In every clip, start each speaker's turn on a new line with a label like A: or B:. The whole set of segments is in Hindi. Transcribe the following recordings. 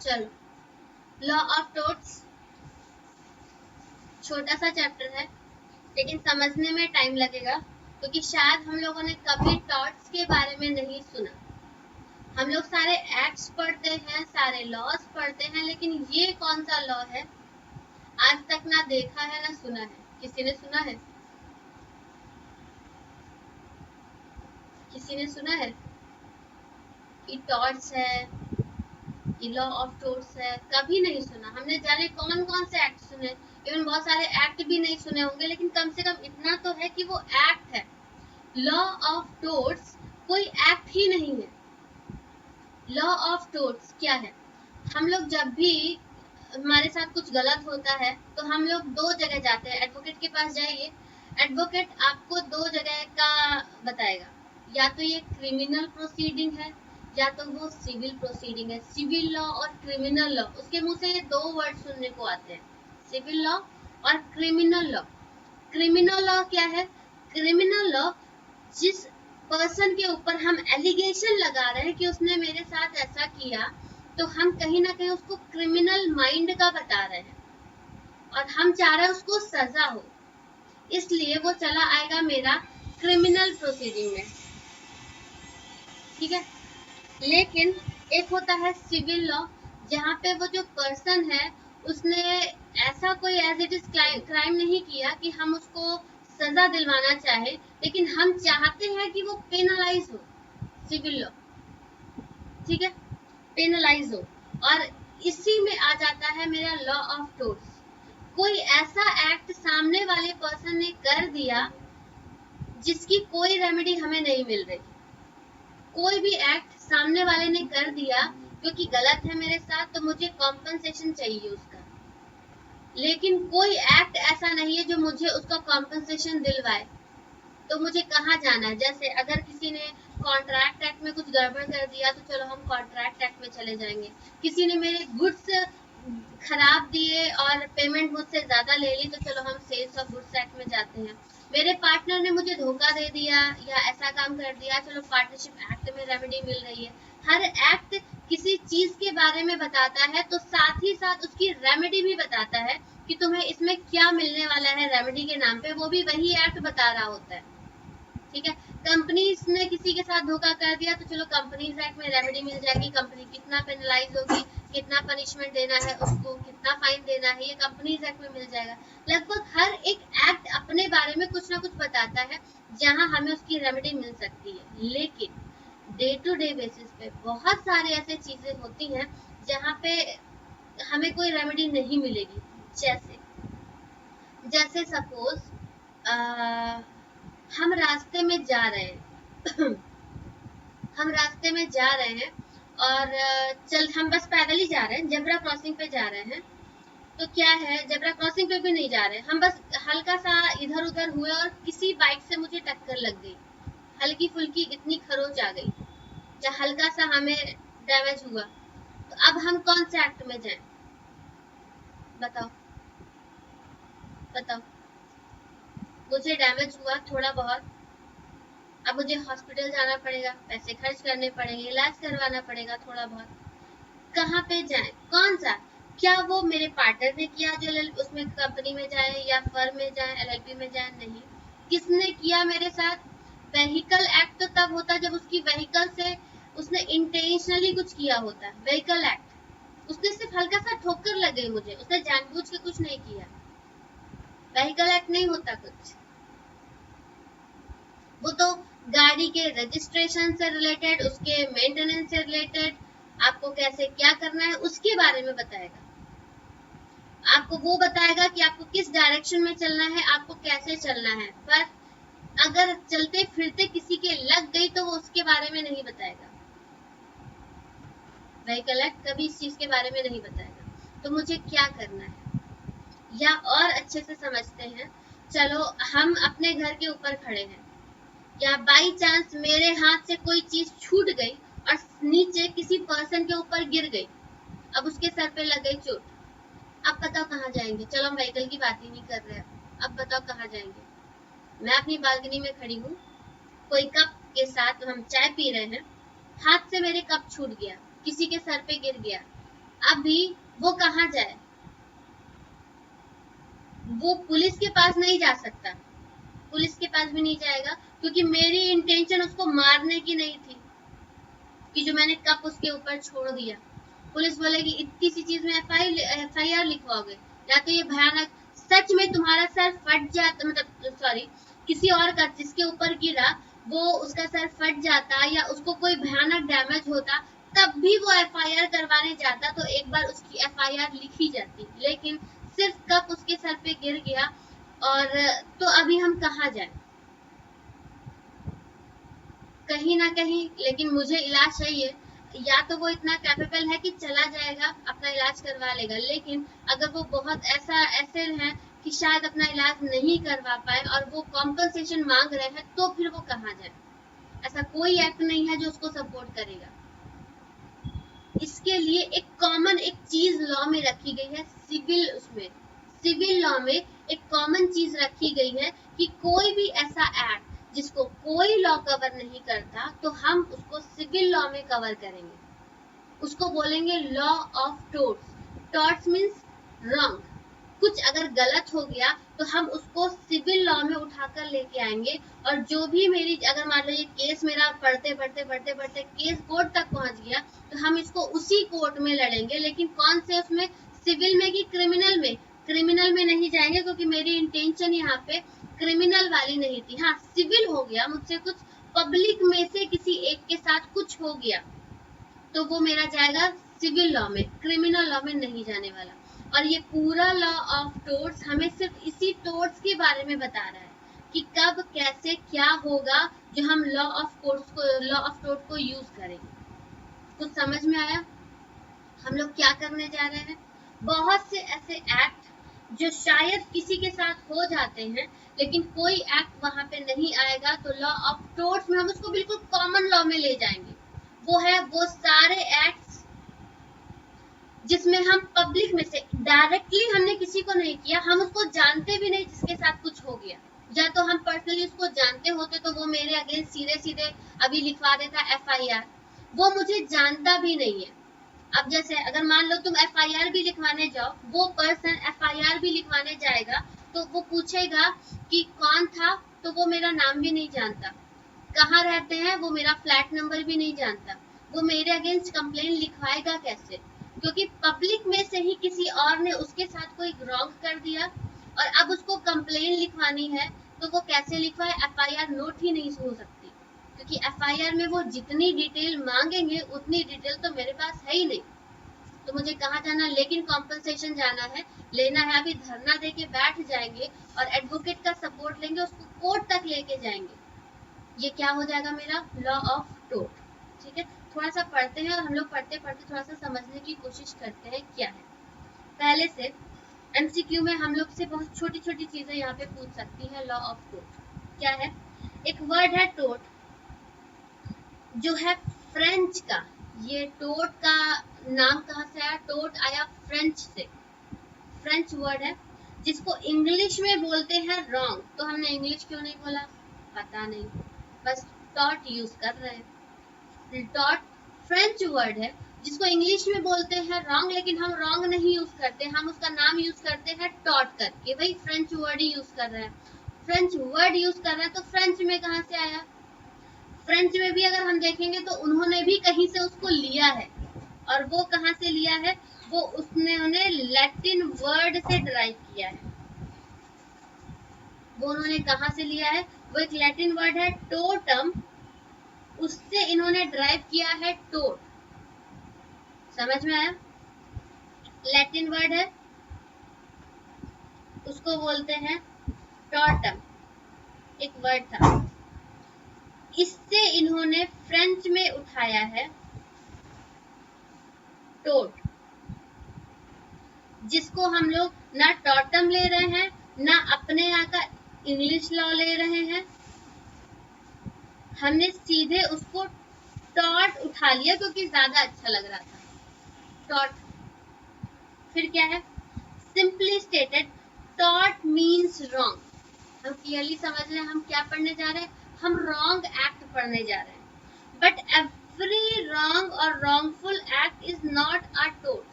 A: चलो, लॉ ऑफ टॉट्स छोटा सा चैप्टर है, लेकिन समझने में टाइम लगेगा, क्योंकि शायद हम लोगों ने कभी टॉट्स के बारे में नहीं सुना। हम लोग सारे एक्ट्स पढ़ते हैं, सारे लॉज पढ़ते हैं, लेकिन ये कौन सा लॉ है आज तक ना देखा है ना सुना है। किसी ने सुना है? किसी ने सुना है कि टॉट्स है, कि लॉ ऑफ टॉट्स है? कभी नहीं सुना। हमने जाने कौन कौन से एक्ट सुने, इवन बहुत सारे एक्ट भी नहीं सुने होंगे, लेकिन कम से कम इतना तो है कि वो एक्ट है। लॉ ऑफ टॉट्स कोई एक्ट ही नहीं है। लॉ ऑफ टॉट्स क्या है? हम लोग जब भी हमारे साथ कुछ गलत होता है तो हम लोग दो जगह जाते हैं। एडवोकेट के पास जाइए, एडवोकेट आपको दो जगह का बताएगा, या तो ये क्रिमिनल प्रोसीडिंग है या तो वो सिविल प्रोसीडिंग है। सिविल लॉ और क्रिमिनल लॉ, उसके मुंह से ये दो वर्ड सुनने को आते हैं, सिविल लॉ और क्रिमिनल लॉ। क्रिमिनल लॉ क्या है? क्रिमिनल लॉ जिस पर्सन के ऊपर हम एलिगेशन लगा रहे हैं कि उसने मेरे साथ ऐसा किया, तो हम कहीं ना कहीं उसको क्रिमिनल माइंड का बता रहे हैं और हम चाह रहे हैं उसको सजा हो, इसलिए वो चला आएगा मेरा क्रिमिनल प्रोसीडिंग में। ठीक है, लेकिन एक होता है सिविल लॉ, जहाँ पे वो जो पर्सन है उसने ऐसा कोई एज इट इज क्राइम नहीं किया कि हम उसको सजा दिलवाना चाहे, लेकिन हम चाहते हैं कि वो पेनलाइज हो। सिविल लॉ, ठीक है, पेनलाइज हो। और इसी में आ जाता है मेरा लॉ ऑफ टॉट्स। कोई ऐसा एक्ट सामने वाले पर्सन ने कर दिया जिसकी कोई रेमेडी हमें नहीं मिल रही। कोई भी एक्ट सामने वाले ने कर दिया क्योंकि गलत है मेरे साथ, तो मुझे कॉम्पनसेशन चाहिए उसका, लेकिन कोई एक्ट ऐसा नहीं है जो मुझे उसका कॉम्पनसेशन दिलवाए। तो मुझे कहाँ जाना है? जैसे अगर किसी ने कॉन्ट्रैक्ट एक्ट में कुछ गड़बड़ कर दिया तो चलो हम कॉन्ट्रैक्ट एक्ट में चले जाएंगे। किसी ने मेरे गुड्स खराब दिए और पेमेंट मुझसे ज्यादा ले ली, तो चलो हम सेल्स ऑफ गुड्स एक्ट में जाते हैं। मेरे पार्टनर ने मुझे धोखा दे दिया या ऐसा काम कर दिया, चलो पार्टनरशिप एक्ट में रेमेडी मिल रही है। हर एक्ट किसी चीज के बारे में बताता है, तो साथ ही साथ उसकी रेमेडी भी बताता है कि तुम्हें इसमें क्या मिलने वाला है रेमेडी के नाम पे, वो भी वही एक्ट बता रहा होता है। ठीक है, कंपनीज ने किसी के साथ धोखा कर दिया तो चलो कंपनीज एक्ट में रेमेडी मिल जाएगी, कंपनी कितना पेनलाइज होगी, कितना पनिशमेंट देना है उसको, कितना फाइन देना है, ये कंपनीज एक्ट में मिल जाएगा। लगभग हर एक एक्ट अपने बारे में कुछ ना कुछ बताता है जहां हमें उसकी रेमेडी मिल सकती है। लेकिन डे टू डे बेसिस पे बहुत सारे ऐसे चीजें होती हैं जहाँ पे हमें कोई रेमेडी नहीं मिलेगी। जैसे सपोज हम रास्ते में जा रहे हैं हम रास्ते में जा रहे हैं और हम बस पैदल ही जा रहे हैं, जेब्रा क्रॉसिंग पे जा रहे हैं। तो क्या है, जेब्रा क्रॉसिंग पे भी नहीं जा रहे, हम बस हल्का सा इधर उधर हुए और किसी बाइक से मुझे टक्कर लग गई, हल्की फुल्की इतनी खरोच आ गई या हल्का सा हमें डैमेज हुआ, तो अब हम कौन से एक्ट में जाएं? बताओ बताओ। मुझे डैमेज हुआ थोड़ा बहुत, अब मुझे हॉस्पिटल जाना पड़ेगा, पैसे खर्च करने पड़ेंगे, इलाज करवाना पड़ेगा थोड़ा बहुत। कहाँ पे जाएं? कौन सा? क्या वो मेरे पार्टनर ने किया जो उसमें कंपनी में जाए या फर्म में जाए, एलएलपी में जाए? नहीं। किसने किया मेरे साथ? व्हीकल एक्ट तो तब होता जब उसकी व्हीकल से उसने इंटेंशनली कुछ किया होता है। व्हीकल एक्ट उसने सिर्फ हल्का सा ठोकर लग गई मुझे, उसने जानबूझ के कुछ नहीं किया। व्हीकल एक्ट नहीं होता कुछ, वो तो गाड़ी के रजिस्ट्रेशन से रिलेटेड, उसके मेंटेनेंस से रिलेटेड, आपको कैसे क्या करना है उसके बारे में बताएगा। आपको वो बताएगा कि आपको किस डायरेक्शन में चलना है, आपको कैसे चलना है। पर अगर चलते फिरते किसी के लग गई तो वो उसके बारे में नहीं बताएगा। व्हीकल एक्ट कभी इस चीज के बारे में नहीं बताएगा। तो मुझे क्या करना है, या और अच्छे से समझते हैं, चलो हम अपने घर के ऊपर खड़े हैं, या बाई चांस मेरे हाथ से कोई चीज छूट गई और नीचे किसी पर्सन के ऊपर गिर गई, अब उसके सर पे लग गई चोट, अब बताओ कहाँ जाएंगे? चलो हम व्हीकल की बात ही नहीं कर रहे हैं, अब बताओ कहाँ जाएंगे? मैं अपनी बालकनी में खड़ी हूँ, कोई कप के साथ हम चाय पी रहे हैं, हाथ से मेरे कप छूट गया, किसी के सर पे गिर गया, अभी वो कहाँ जाए? वो पुलिस के पास नहीं जा सकता, पुलिस के पास भी नहीं जाएगा, क्योंकि मेरी इंटेंशन उसको मारने की नहीं थी कि जो मैंने कप उसके ऊपर छोड़ दिया। पुलिस बोलेगी इतनी सी चीज में FIR लिखवाओगे? या तो ये भयानक, सच में तुम्हारा सर फट जाता, मतलब सॉरी, किसी और का जिसके ऊपर गिरा वो उसका सर फट जाता या उसको कोई भयानक डैमेज होता, तब भी वो FIR करवाने जाता तो एक बार उसकी FIR लिखी जाती, लेकिन सिर्फ कप उसके सर पे गिर गया और तो अभी हम कहाँ जाएं? कहीं ना कहीं, लेकिन मुझे इलाज चाहिए। या तो वो इतना कैपेबल है कि चला जाएगा अपना इलाज करवा लेगा, लेकिन अगर वो बहुत ऐसे हैं कि शायद अपना इलाज नहीं करवा पाए और वो कॉम्पनसेशन मांग रहे हैं, तो फिर वो कहाँ जाए? ऐसा कोई एक्ट नहीं है जो उसको सपोर्ट करेगा। इसके लिए एक कॉमन एक चीज लॉ में रखी गई है, सिविल लॉ में एक कॉमन चीज रखी गई है कि कोई भी ऐसा एक्ट जिसको कोई लॉ कवर नहीं करता तो हम उसको सिविल लॉ में कवर करेंगे, उसको बोलेंगे law of torts. Torts means wrong, कुछ अगर गलत हो गया तो हम उसको सिविल लॉ में उठाकर लेके आएंगे, और जो भी मेरी, अगर मान लो ये केस मेरा पढ़ते पढ़ते केस कोर्ट तक पहुंच गया, तो हम इसको उसी कोर्ट में लड़ेंगे, लेकिन कौन से उसमें, सिविल में कि क्रिमिनल में? क्रिमिनल में नहीं जाएंगे, क्योंकि मेरी इंटेंशन यहाँ पे क्रिमिनल वाली नहीं थी। हाँ, सिविल हो गया मुझसे, कुछ पब्लिक में से किसी एक के साथ कुछ हो गया तो वो मेरा जाएगा सिविल लॉ में, क्रिमिनल लॉ में नहीं जाने वाला। और ये पूरा लॉ ऑफ टॉर्ट्स हमें सिर्फ इसी टॉर्ट्स के बारे में बता रहा है कि कब कैसे क्या होगा जो हम लॉ ऑफ टॉर्ट्स को यूज करेंगे। कुछ समझ में आया हम लोग क्या करने जा रहे हैं? बहुत से ऐसे एक्ट जो शायद किसी के साथ हो जाते हैं, लेकिन कोई एक्ट वहां पे नहीं आएगा, तो लॉ ऑफ टॉर्ट्स में हम उसको बिल्कुल कॉमन लॉ में ले जाएंगे। वो है वो सारे एक्ट्स जिसमें हम पब्लिक में से डायरेक्टली हमने किसी को नहीं किया, हम उसको जानते भी नहीं जिसके साथ कुछ हो गया, या तो हम पर्सनली उसको जानते होते तो वो मेरे अगेंस्ट सीधे सीधे अभी लिखवा देता FIR, वो मुझे जानता भी नहीं है। अब जैसे अगर मान लो तुम FIR भी लिखवाने जाओ, वो पर्सन FIR भी लिखवाने जाएगा तो वो पूछेगा कि कौन था, तो वो मेरा नाम भी नहीं जानता, कहाँ रहते हैं वो मेरा फ्लैट नंबर भी नहीं जानता, वो मेरे अगेंस्ट कंप्लेन लिखवाएगा कैसे? क्योंकि पब्लिक में से ही किसी और ने उसके साथ कोई रॉन्ग कर दिया और अब उसको कंप्लेन लिखवानी है, तो वो कैसे लिखवाए? FIR नोट ही नहीं हो सकती, क्योंकि FIR में वो जितनी डिटेल मांगेंगे उतनी डिटेल तो मेरे पास है ही नहीं, तो मुझे कहाँ जाना? लेकिन कॉम्पनसेशन जाना है, लेना है, अभी धरना दे के बैठ जाएंगे और एडवोकेट का सपोर्ट लेंगे, उसको कोर्ट तक लेके जाएंगे। ये क्या हो जाएगा? मेरा लॉ ऑफ टॉर्ट। ठीक है, थोड़ा सा पढ़ते हैं और हम लोग पढ़ते पढ़ते थोड़ा सा समझने की कोशिश करते हैं क्या है। पहले से MCQ में हम लोग से बहुत छोटी छोटी चीजें यहाँ पे पूछ सकती है। लॉ ऑफ टॉर्ट क्या है? एक वर्ड है टॉर्ट, जो है फ्रेंच का। ये टॉर्ट का नाम कहाँ से आया? टॉर्ट आया फ्रेंच से, फ्रेंच वर्ड है जिसको इंग्लिश में बोलते हैं रॉन्ग। तो हमने इंग्लिश क्यों नहीं बोला? पता नहीं, बस टॉट यूज कर रहे हैं। टॉट फ्रेंच वर्ड है जिसको इंग्लिश में बोलते हैं रॉन्ग, लेकिन हम रॉन्ग नहीं यूज करते, हम उसका नाम यूज करते हैं टॉट करके। भाई फ्रेंच वर्ड ही यूज कर रहे हैं, फ्रेंच वर्ड यूज कर रहे हैं, तो फ्रेंच में कहाँ से आया? फ्रेंच में भी अगर हम देखेंगे तो उन्होंने भी कहीं से उसको लिया है, और वो कहाँ से लिया है? वो उन्होंने लैटिन वर्ड से डराइव किया है। वो उन्होंने कहाँ से लिया है? वो एक लैटिन वर्ड है टोटम, उससे इन्होंने ड्राइव किया है टोट। समझ में आया? लैटिन वर्ड है, उसको बोलते हैं टोटम, एक वर्ड था, इससे इन्होंने फ्रेंच में उठाया है टोट, जिसको हम लोग ना टोटम ले रहे हैं ना अपने यहाँ का इंग्लिश लॉ ले रहे हैं, हमने सीधे उसको टॉट उठा लिया क्योंकि ज्यादा अच्छा लग रहा था टॉट। फिर क्या है? Simply stated taught means wrong. हम क्लियरली समझ रहे हैं हम क्या पढ़ने जा रहे हैं, हम रॉन्ग एक्ट पढ़ने जा रहे हैं। बट एवरी रॉन्ग और wrongful act is not a taught.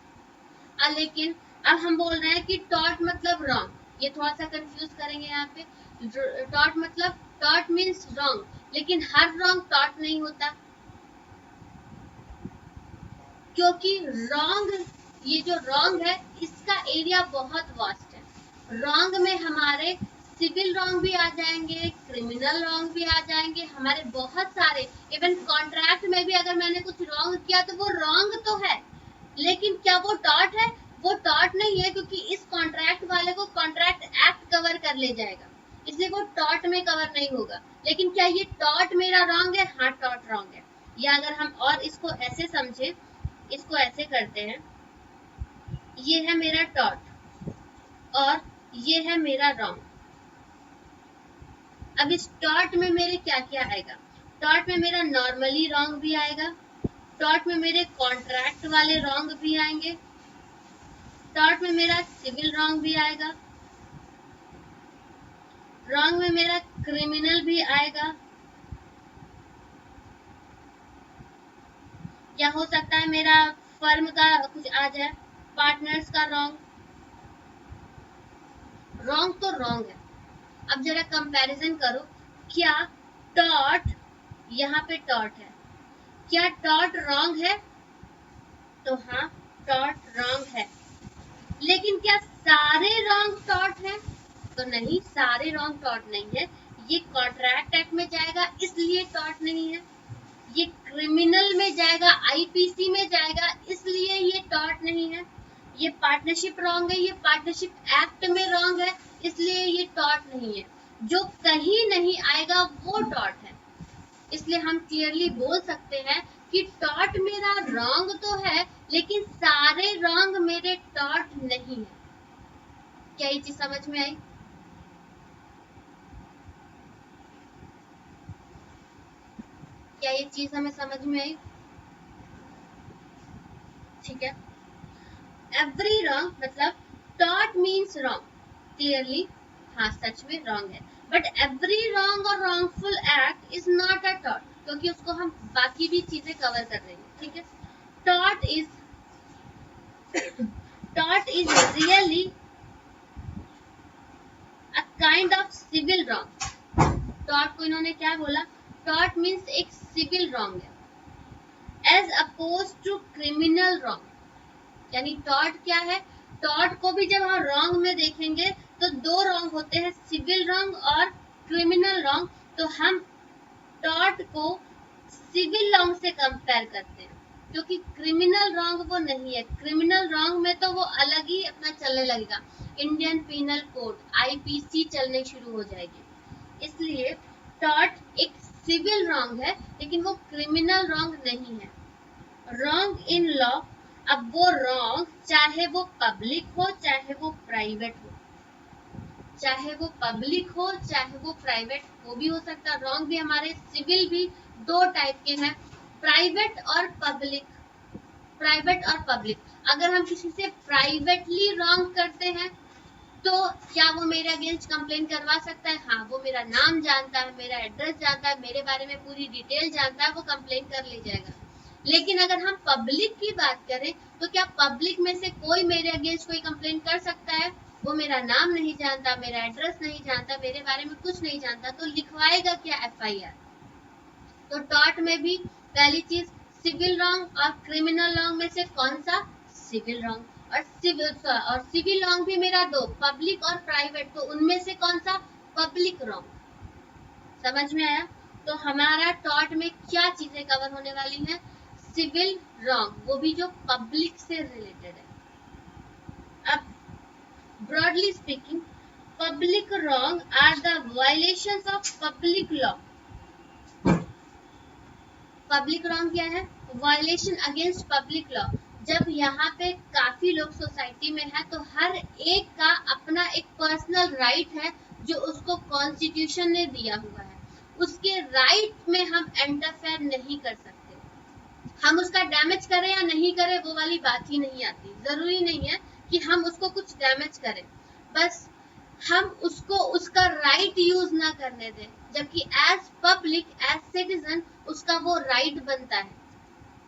A: लेकिन अब हम बोल रहे हैं कि टॉट मतलब रॉन्ग, ये थोड़ा सा कंफ्यूज करेंगे यहाँ पे। टॉट मतलब टॉट मीन्स रॉन्ग, लेकिन हर रॉन्ग टॉट नहीं होता, क्योंकि रॉन्ग, ये जो रॉन्ग है इसका एरिया बहुत वास्ट है। रॉन्ग में हमारे सिविल रॉन्ग भी आ जाएंगे, क्रिमिनल रॉन्ग भी आ जाएंगे, हमारे बहुत सारे, इवन कॉन्ट्रैक्ट में भी अगर मैंने कुछ रॉन्ग किया तो वो रॉन्ग तो है, लेकिन क्या वो टॉट है? वो टॉट नहीं है, क्योंकि इस कॉन्ट्रैक्ट वाले को कॉन्ट्रैक्ट एक्ट कवर कर ले जाएगा, इसलिए वो टॉट में कवर नहीं होगा। लेकिन क्या ये टॉट मेरा रॉन्ग है? हाँ, टॉट रॉन्ग है। या अगर हम और इसको ऐसे समझे, इसको ऐसे करते हैं, ये है मेरा टॉट और ये है मेरा रॉन्ग। अब इस टॉट में मेरे क्या क्या आएगा? टॉट में मेरा नॉर्मली रॉन्ग भी आएगा, टॉट में मेरे कॉन्ट्रैक्ट वाले रॉन्ग भी आएंगे, टॉट में मेरा सिविल रॉन्ग भी आएगा, रॉन्ग में मेरा क्रिमिनल भी आएगा, या हो सकता है मेरा फर्म का कुछ आ जाए, पार्टनर्स का रॉन्ग। रॉन्ग तो रॉन्ग है। अब जरा कंपैरिजन करो, क्या टॉट, यहाँ पे टॉट है, क्या टॉट रॉन्ग है? तो हाँ, टॉट रॉन्ग है। लेकिन क्या सारे रॉन्ग टॉट है? तो नहीं, सारे रॉन्ग टॉट नहीं है। ये कॉन्ट्रैक्ट एक्ट में जाएगा इसलिए टॉट नहीं है, ये क्रिमिनल में जाएगा, आईपीसी में जाएगा, इसलिए ये टॉट नहीं है। ये पार्टनरशिप रॉन्ग है, ये पार्टनरशिप एक्ट में रॉन्ग है, इसलिए ये टॉट नहीं है। जो कहीं नहीं आएगा वो टॉट है। इसलिए हम क्लियरली बोल सकते हैं कि टॉट मेरा रॉन्ग तो है, लेकिन सारे रॉन्ग मेरे टॉट नहीं है। क्या ये चीज समझ में आई? क्या ये चीज हमें समझ में आई? ठीक है। एवरी रॉन्ग मतलब टॉट मीन्स रॉन्ग, क्लियरली हाँ सच में रॉन्ग है। बट एवरी रॉन्ग और wrongful act is not a taught, क्योंकि उसको हम बाकी भी चीजें कवर कर रहे हैं। ठीक है। टॉट is really a kind of civil wrong. टॉट को इन्होंने क्या बोला? टॉट मीन्स एक सिविल रॉन्ग है, as opposed to criminal wrong. यानी टॉट क्या है? टॉट को भी जब हम रॉन्ग में देखेंगे तो दो रॉन्ग होते हैं, सिविल रॉन्ग और क्रिमिनल रॉन्ग। तो हम टॉट को सिविल रॉन्ग से कंपेयर करते हैं, क्योंकि क्रिमिनल रॉन्ग वो नहीं है। क्रिमिनल रॉन्ग में तो वो अलग ही अपना चलने लगेगा, इंडियन पीनल कोड आईपीसी चलने शुरू हो जाएगी। इसलिए टॉट एक सिविल रॉन्ग है, लेकिन वो क्रिमिनल रॉन्ग नहीं है। रॉन्ग इन लॉ, अब वो रॉन्ग चाहे वो पब्लिक हो चाहे वो प्राइवेट हो, चाहे वो पब्लिक हो चाहे वो प्राइवेट, वो भी हो सकता है। रॉन्ग भी हमारे सिविल भी दो टाइप के हैं, प्राइवेट और पब्लिक। प्राइवेट और पब्लिक, अगर हम किसी से प्राइवेटली रॉन्ग करते हैं तो क्या वो मेरे अगेंस्ट कंप्लेन करवा सकता है? हाँ, वो मेरा नाम जानता है, मेरा एड्रेस जानता है, मेरे बारे में पूरी डिटेल जानता है, वो कंप्लेन कर ले जाएगा। लेकिन अगर हम पब्लिक की बात करें तो क्या पब्लिक में से कोई मेरे अगेंस्ट कोई कंप्लेन कर सकता है? वो मेरा नाम नहीं जानता, मेरा एड्रेस नहीं जानता, मेरे बारे में कुछ नहीं जानता, तो लिखवाएगा क्या एफआईआर? तो टॉट में भी पहली चीज सिविल रॉन्ग और क्रिमिनल रॉन्ग में से कौन सा? Civil wrong. और सिविल रॉन्ग भी मेरा दो, पब्लिक और प्राइवेट, तो उनमें से कौन सा? Public wrong. समझ में आया? तो हमारा टॉट में क्या चीजें कवर होने वाली हैं? सिविल रॉन्ग, वो भी जो पब्लिक से रिलेटेड है। अब broadly speaking, public wrong are the violations of public law. Public wrong क्या है? Violation against public law. जब यहाँ पे काफी लोग सोसाइटी में है तो हर एक का अपना एक पर्सनल राइट है जो उसको कॉन्स्टिट्यूशन ने दिया हुआ है, उसके राइट में हम इंटरफेयर नहीं कर सकते। हम उसका डैमेज करें या नहीं करें वो वाली बात ही नहीं आती, जरूरी नहीं है कि हम उसको कुछ डैमेज करें, बस हम उसको उसका राइट यूज ना करने दें, जबकि एज पब्लिक एज सिटीजन उसका वो राइट बनता है।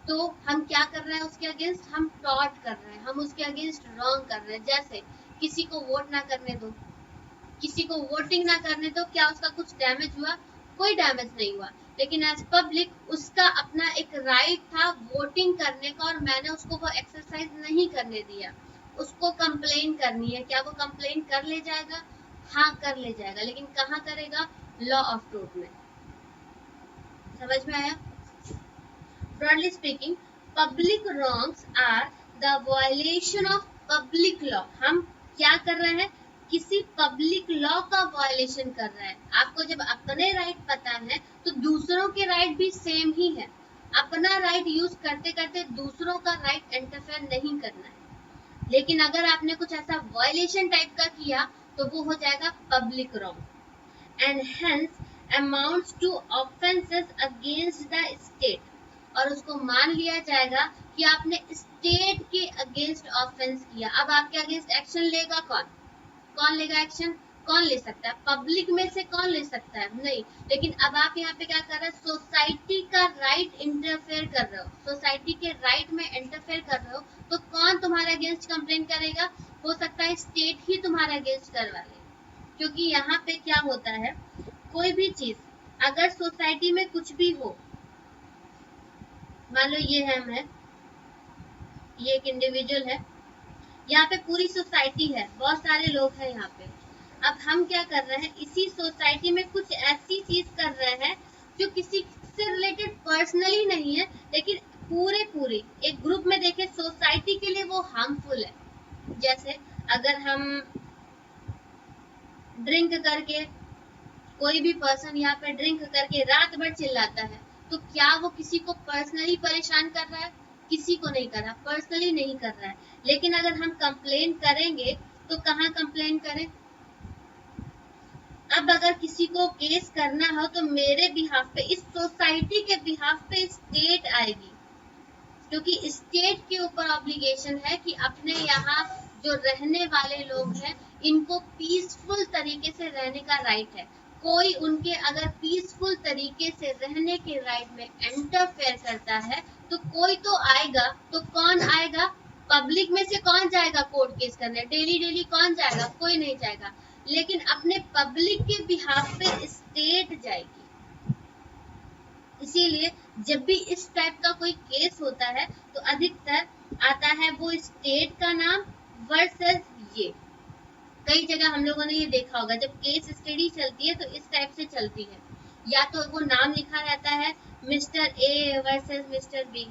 A: तो हम क्या कर रहे हैं उसके अगेंस्ट, हम टॉट कर रहे हैं, हम उसके अगेंस्ट रॉन्ग कर रहे हैं। जैसे किसी को वोट ना करने दो, किसी को वोटिंग ना करने दो, क्या उसका कुछ डैमेज हुआ? कोई डैमेज नहीं हुआ। लेकिन एज पब्लिक उसका अपना एक राइट था वोटिंग करने का, और मैंने उसको वो एक्सरसाइज नहीं करने दिया। उसको कंप्लेन करनी है, क्या वो कंप्लेन कर ले जाएगा? हाँ कर ले जाएगा, लेकिन कहाँ करेगा? लॉ ऑफ टोट में। समझ में आया? Broadly speaking, public wrongs are the violation of public law. हम क्या कर रहे हैं? किसी पब्लिक लॉ का वायलेशन कर रहे हैं। आपको जब अपने राइट पता है तो दूसरों के राइट भी सेम ही है। अपना राइट यूज करते करते दूसरों का राइट इंटरफेयर नहीं करना है। लेकिन अगर आपने कुछ ऐसा वायलेशन टाइप का किया तो वो हो जाएगा public wrong and hence amounts to offences against the state, और उसको मान लिया जाएगा कि आपने स्टेट के अगेंस्ट ऑफेंस किया। अब आपके अगेंस्ट एक्शन लेगा कौन? कौन लेगा एक्शन? कौन ले सकता है? पब्लिक में से कौन ले सकता है? नहीं। लेकिन अब आप यहाँ पे क्या कर रहे हैं? सोसाइटी का राइट इंटरफेयर कर रहे हो, सोसाइटी के राइट में इंटरफेयर कर रहे हो, तो कौन तुम्हारे अगेंस्ट कंप्लेन करेगा? हो सकता है स्टेट ही तुम्हारे अगेंस्ट करवा ले। क्योंकि यहाँ पे क्या होता है, कोई भी चीज अगर सोसाइटी में कुछ भी हो, मान लो ये है मैं, ये एक इंडिविजुअल है, यहाँ पे पूरी सोसाइटी है, बहुत सारे लोग हैं यहाँ पे। अब हम क्या कर रहे हैं, इसी सोसाइटी में कुछ ऐसी चीज कर रहे हैं जो किसी से रिलेटेड पर्सनली नहीं है, लेकिन पूरे एक ग्रुप में देखें सोसाइटी के लिए वो हार्मफुल है। जैसे अगर हम ड्रिंक करके, कोई भी पर्सन यहाँ पे ड्रिंक करके रात भर चिल्लाता है, तो क्या वो किसी को पर्सनली परेशान कर रहा है? किसी को नहीं कर रहा, पर्सनली नहीं कर रहा है। लेकिन अगर हम कंप्लेन करेंगे तो कहाँ कंप्लेन करें? अब अगर किसी को केस करना हो तो मेरे बिहाफ पे, इस सोसाइटी के बिहाफ पे स्टेट आएगी, क्योंकि स्टेट के ऊपर ऑब्लिगेशन है कि अपने यहाँ जो रहने वाले लोग हैं इनको पीसफुल तरीके से रहने का राइट है। कोई उनके अगर पीसफुल तरीके से रहने के राइट में इंटरफेयर करता है तो कोई तो आएगा। तो कौन आएगा? पब्लिक में से कौन जाएगा कोर्ट केस करने? डेली कौन जाएगा? कोई नहीं जाएगा। लेकिन अपने पब्लिक के बिहाफ पे स्टेट जाएगी। इसीलिए जब भी इस टाइप का कोई केस होता है तो अधिकतर आता है वो स्टेट का नाम वर्सेस ये। कई जगह हम लोगों ने ये देखा होगा, जब केस स्टडी चलती है तो इस टाइप से चलती है, या तो वो नाम लिखा रहता है mister A versus mister B,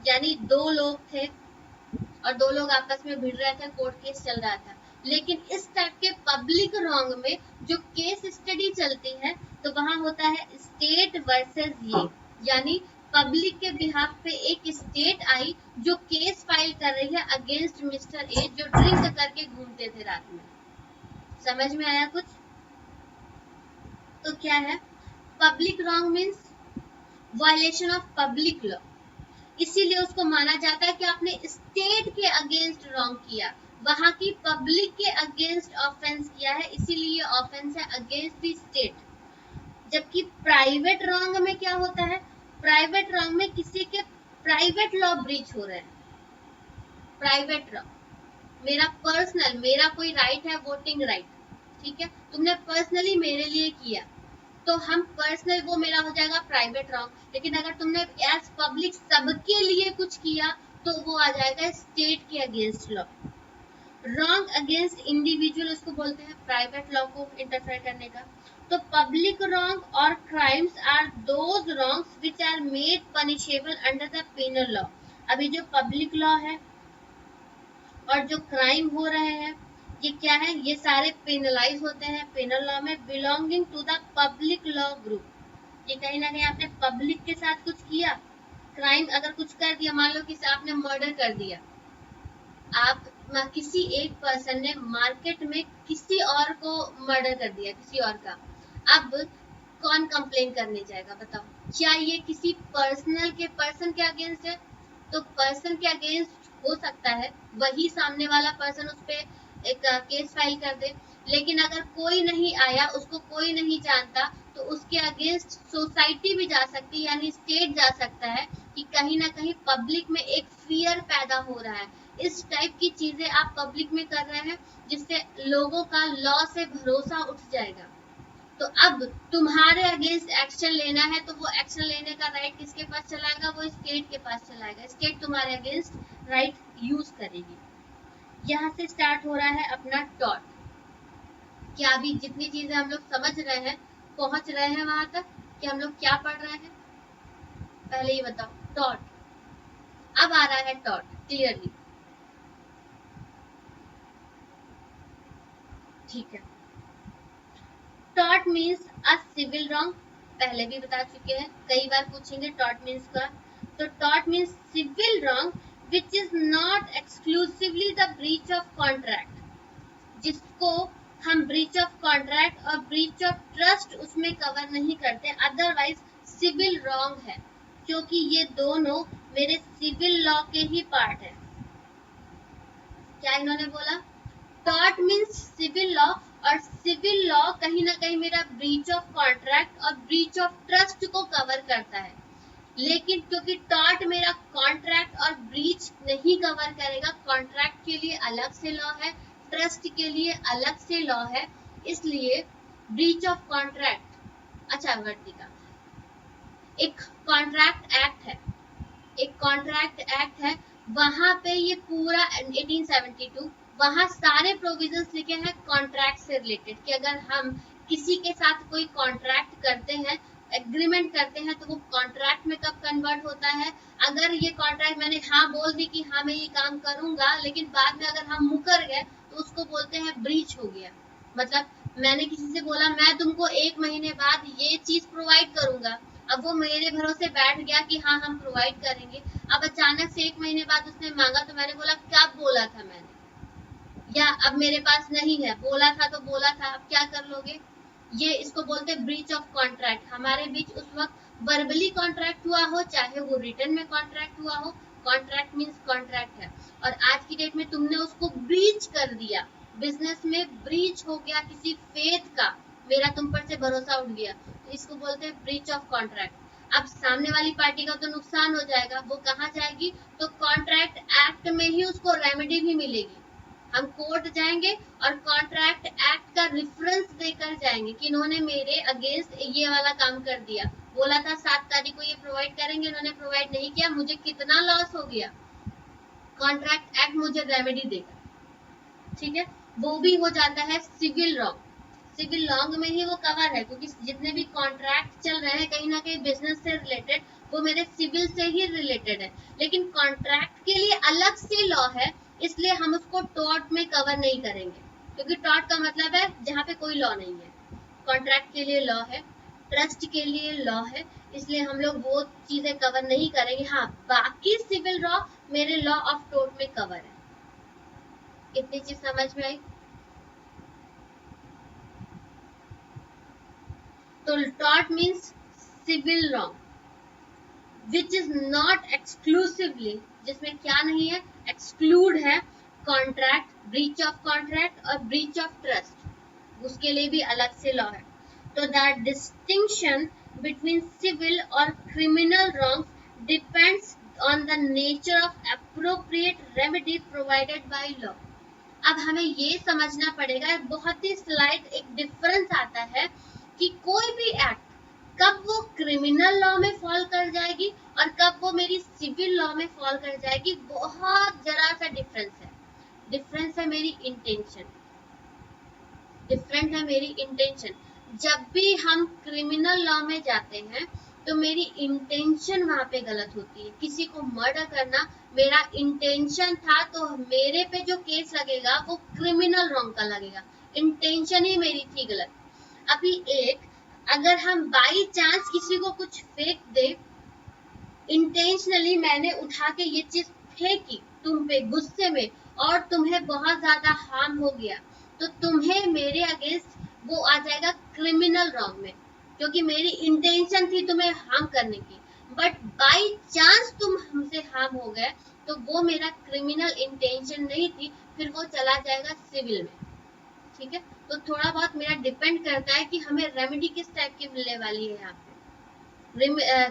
A: यानी दो लोग थे और दो लोग आपस में भिड़ रहे थे, कोर्ट केस चल रहा था। लेकिन इस टाइप के पब्लिक रॉन्ग में जो केस स्टडी चलती है तो वहां होता है स्टेट वर्सेस ये, यानी पब्लिक के बिहाफ पे एक स्टेट आई जो केस फाइल कर रही है अगेंस्ट मिस्टर ए जो ड्रिंक करके घूमते थे रात में। समझ में आया कुछ? तो क्या है public wrong? Means violation of public law. इसीलिए उसको माना जाता है कि आपने स्टेट के अगेंस्ट रॉन्ग किया, वहां की पब्लिक के अगेंस्ट ऑफेंस किया है, इसीलिए ऑफेंस है अगेंस्ट द स्टेट। जबकि प्राइवेट रॉन्ग में क्या होता है? प्राइवेट रॉन्ग में किसी के प्राइवेट लॉ ब्रीच हो रहे हैं। प्राइवेट रॉन्ग, मेरा पर्सनल, मेरा कोई राइट है वोटिंग राइट, ठीक है, तुमने पर्सनली मेरे लिए किया तो हम पर्सनल, वो मेरा हो जाएगा प्राइवेट रॉन्ग। लेकिन अगर तुमने एज पब्लिक सबके लिए कुछ किया तो वो आ जाएगा स्टेट के against law. Wrong against individual उसको बोलते हैं, प्राइवेट लॉ को इंटरफेयर करने का। तो पब्लिक रॉन्ग और crimes are those wrongs which are made punishable under the penal law. अभी जो पब्लिक लॉ है और जो क्राइम हो रहे हैं ये क्या है? ये सारे पेनलाइज होते हैं पेनल लॉ में, belonging to the public law group. ये कहीं ना कहीं आपने पब्लिक के साथ कुछ किया, क्राइम अगर कुछ कर दिया, मान लो कि आपने मर्डर कर दिया, आप किसी एक पर्सन ने मार्केट में किसी और को मर्डर कर दिया, किसी और का, अब कौन कंप्लेन करने जाएगा? बताओ, क्या ये किसी पर्सनल के पर्सन के अगेंस्ट है? तो पर्सन के अगेंस्ट हो सकता है वही सामने वाला पर्सन उस पे एक केस फाइल कर दे। लेकिन अगर कोई नहीं आया, उसको कोई नहीं जानता, तो उसके अगेंस्ट सोसाइटी भी जा सकती है, यानी स्टेट जा सकता है कि कहीं ना कहीं पब्लिक में एक फियर पैदा हो रहा है। इस टाइप की चीजें आप पब्लिक में कर रहे हैं जिससे लोगों का लॉ से भरोसा उठ जाएगा। तो अब तुम्हारे अगेंस्ट एक्शन लेना है तो वो एक्शन लेने का राइट किसके पास चलाएगा? वो स्टेट के पास चलाएगा। स्टेट तुम्हारे अगेंस्ट राइट यूज करेगी। यहाँ से स्टार्ट हो रहा है अपना टॉट। क्या अभी जितनी चीजें हम लोग समझ रहे हैं, पहुंच रहे हैं वहां तक कि हम लोग क्या पढ़ रहे हैं? पहले ये बताओ। टॉट, अब आ रहा है टॉट क्लियरली, ठीक है। टॉट मीन्स अ सिविल रॉन्ग, पहले भी बता चुके हैं, कई बार पूछेंगे टॉट मीन्स का। तो टॉट means civil wrong which is not exclusively the breach of contract, जिसको हम ब्रीच ऑफ कॉन्ट्रैक्ट और ब्रीच ऑफ ट्रस्ट उसमें कवर नहीं करते, अदरवाइज सिविल रॉन्ग है, क्योंकि ये दोनों मेरे सिविल लॉ के ही पार्ट है। क्या इन्होंने बोला? टॉट मीन्स सिविल लॉ, और सिविल लॉ कहीं ना कहीं मेरा ब्रीच ऑफ कॉन्ट्रैक्ट और ब्रीच ऑफ ट्रस्ट को कवर करता है। लेकिन क्योंकि टॉट मेरा कॉन्ट्रैक्ट और ब्रीच नहीं कवर करेगा, कॉन्ट्रैक्ट के लिए अलग से लॉ है, ट्रस्ट के लिए अलग से लॉ है, इसलिए ब्रीच ऑफ कॉन्ट्रैक्ट। अच्छा वर्तिका, एक कॉन्ट्रैक्ट एक्ट है, एक कॉन्ट्रैक्ट एक्ट है, वहां पे ये पूरा 1872 वहां सारे प्रोविजंस लिखे हैं कॉन्ट्रैक्ट से रिलेटेड कि अगर हम किसी के साथ कोई कॉन्ट्रैक्ट करते हैं, एग्रीमेंट करते हैं, तो वो कॉन्ट्रैक्ट में कब कन्वर्ट होता है? अगर ये कॉन्ट्रैक्ट मैंने हाँ बोल दी कि हाँ मैं ये काम करूंगा, लेकिन बाद में अगर हम मुकर गए तो उसको बोलते हैं ब्रीच हो गया। मतलब मैंने किसी से बोला मैं तुमको 1 महीने बाद ये चीज प्रोवाइड करूंगा, अब वो मेरे भरोसे बैठ गया कि हाँ हम प्रोवाइड करेंगे, अब अचानक से 1 महीने बाद उसने मांगा तो मैंने बोला क्या बोला था मैंने, या अब मेरे पास नहीं है, बोला था तो बोला था, अब क्या कर लोगे? ये इसको बोलते हैं ब्रीच ऑफ कॉन्ट्रैक्ट। हमारे बीच उस वक्त वर्बली कॉन्ट्रैक्ट हुआ हो चाहे वो रिटर्न में कॉन्ट्रैक्ट हुआ हो, कॉन्ट्रैक्ट मीन्स कॉन्ट्रैक्ट है। और आज की डेट में तुमने उसको ब्रीच कर दिया, बिजनेस में ब्रीच हो गया किसी फेथ का, मेरा तुम पर से भरोसा उठ गया, तो इसको बोलते हैं ब्रीच ऑफ कॉन्ट्रैक्ट। अब सामने वाली पार्टी का तो नुकसान हो जाएगा, वो कहाँ जाएगी? तो कॉन्ट्रैक्ट एक्ट में ही उसको रेमेडी भी मिलेगी। हम कोर्ट जाएंगे और कॉन्ट्रैक्ट एक्ट का रेफरेंस देकर जाएंगे कि इन्होंने मेरे अगेंस्ट ये वाला काम कर दिया, बोला था 7 तारीख को ये प्रोवाइड करेंगे, इन्होंने प्रोवाइड नहीं किया, मुझे कितना लॉस हो गया, कॉन्ट्रैक्ट एक्ट मुझे रेमेडी देगा, ठीक है। वो भी हो जाता है सिविल रॉन्ग, सिविल रॉन्ग में ही वो कवर है, क्योंकि जितने भी कॉन्ट्रैक्ट चल रहे हैं कहीं ना कहीं बिजनेस से रिलेटेड, वो मेरे सिविल से ही रिलेटेड है। लेकिन कॉन्ट्रैक्ट के लिए अलग से लॉ है, इसलिए हम उसको टॉर्ट में कवर नहीं करेंगे, क्योंकि टॉर्ट का मतलब है जहाँ पे कोई लॉ नहीं है। कॉन्ट्रैक्ट के लिए लॉ है, ट्रस्ट के लिए लॉ है, इसलिए हम लोग वो चीजें कवर नहीं करेंगे। हाँ, बाकी सिविल लॉ मेरे लॉ ऑफ टॉर्ट में कवर है। कितनी चीज समझ में आई? तो tort means civil wrong which is not exclusively, जिसमें क्या नहीं है, एक्सक्लूड है कॉन्ट्रैक्ट, ब्रीच ऑफ कॉन्ट्रैक्ट और ब्रीच ऑफ ट्रस्ट, उसके लिए भी अलग से लॉ है। तो द डिस्टिंक्शन बिटवीन सिविल और criminal wrongs depends on the nature of appropriate remedy provided by law. अब हमें ये समझना पड़ेगा, बहुत ही स्लाइट एक डिफरेंस आता है कि कोई भी एक्ट कब वो क्रिमिनल लॉ में फॉल कर जाएगी और कब वो मेरी सिविल लॉ में फॉल कर जाएगी, बहुत जरा सा डिफरेंस है। डिफरेंस है मेरी इंटेंशन, डिफरेंट है मेरी इंटेंशन। जब भी हम क्रिमिनल लॉ में जाते हैं तो मेरी इंटेंशन वहां पे गलत होती है। किसी को मर्डर करना मेरा इंटेंशन था, तो मेरे पे जो केस लगेगा वो क्रिमिनल रॉन्ग का लगेगा, इंटेंशन ही मेरी थी गलत। अभी एक अगर हम बाई चांस किसी को कुछ फेंक दे, इंटेंशनली मैंने उठा के ये चीज फेंकी तुम पे गुस्से में और तुम्हें बहुत ज्यादा हार्म हो गया, तो तुम्हें मेरे अगेंस्ट वो आ जाएगा क्रिमिनल रॉन्ग में, क्योंकि मेरी इंटेंशन थी तुम्हें हार्म करने की। बट बाई चांस तुम हमसे हार्म हो गए तो वो मेरा क्रिमिनल इंटेंशन नहीं थी, फिर वो चला जाएगा सिविल में। ठीक है, तो थोड़ा बहुत मेरा डिपेंड करता है कि हमें रेमेडी किस टाइप की मिलने वाली है। यहाँ पे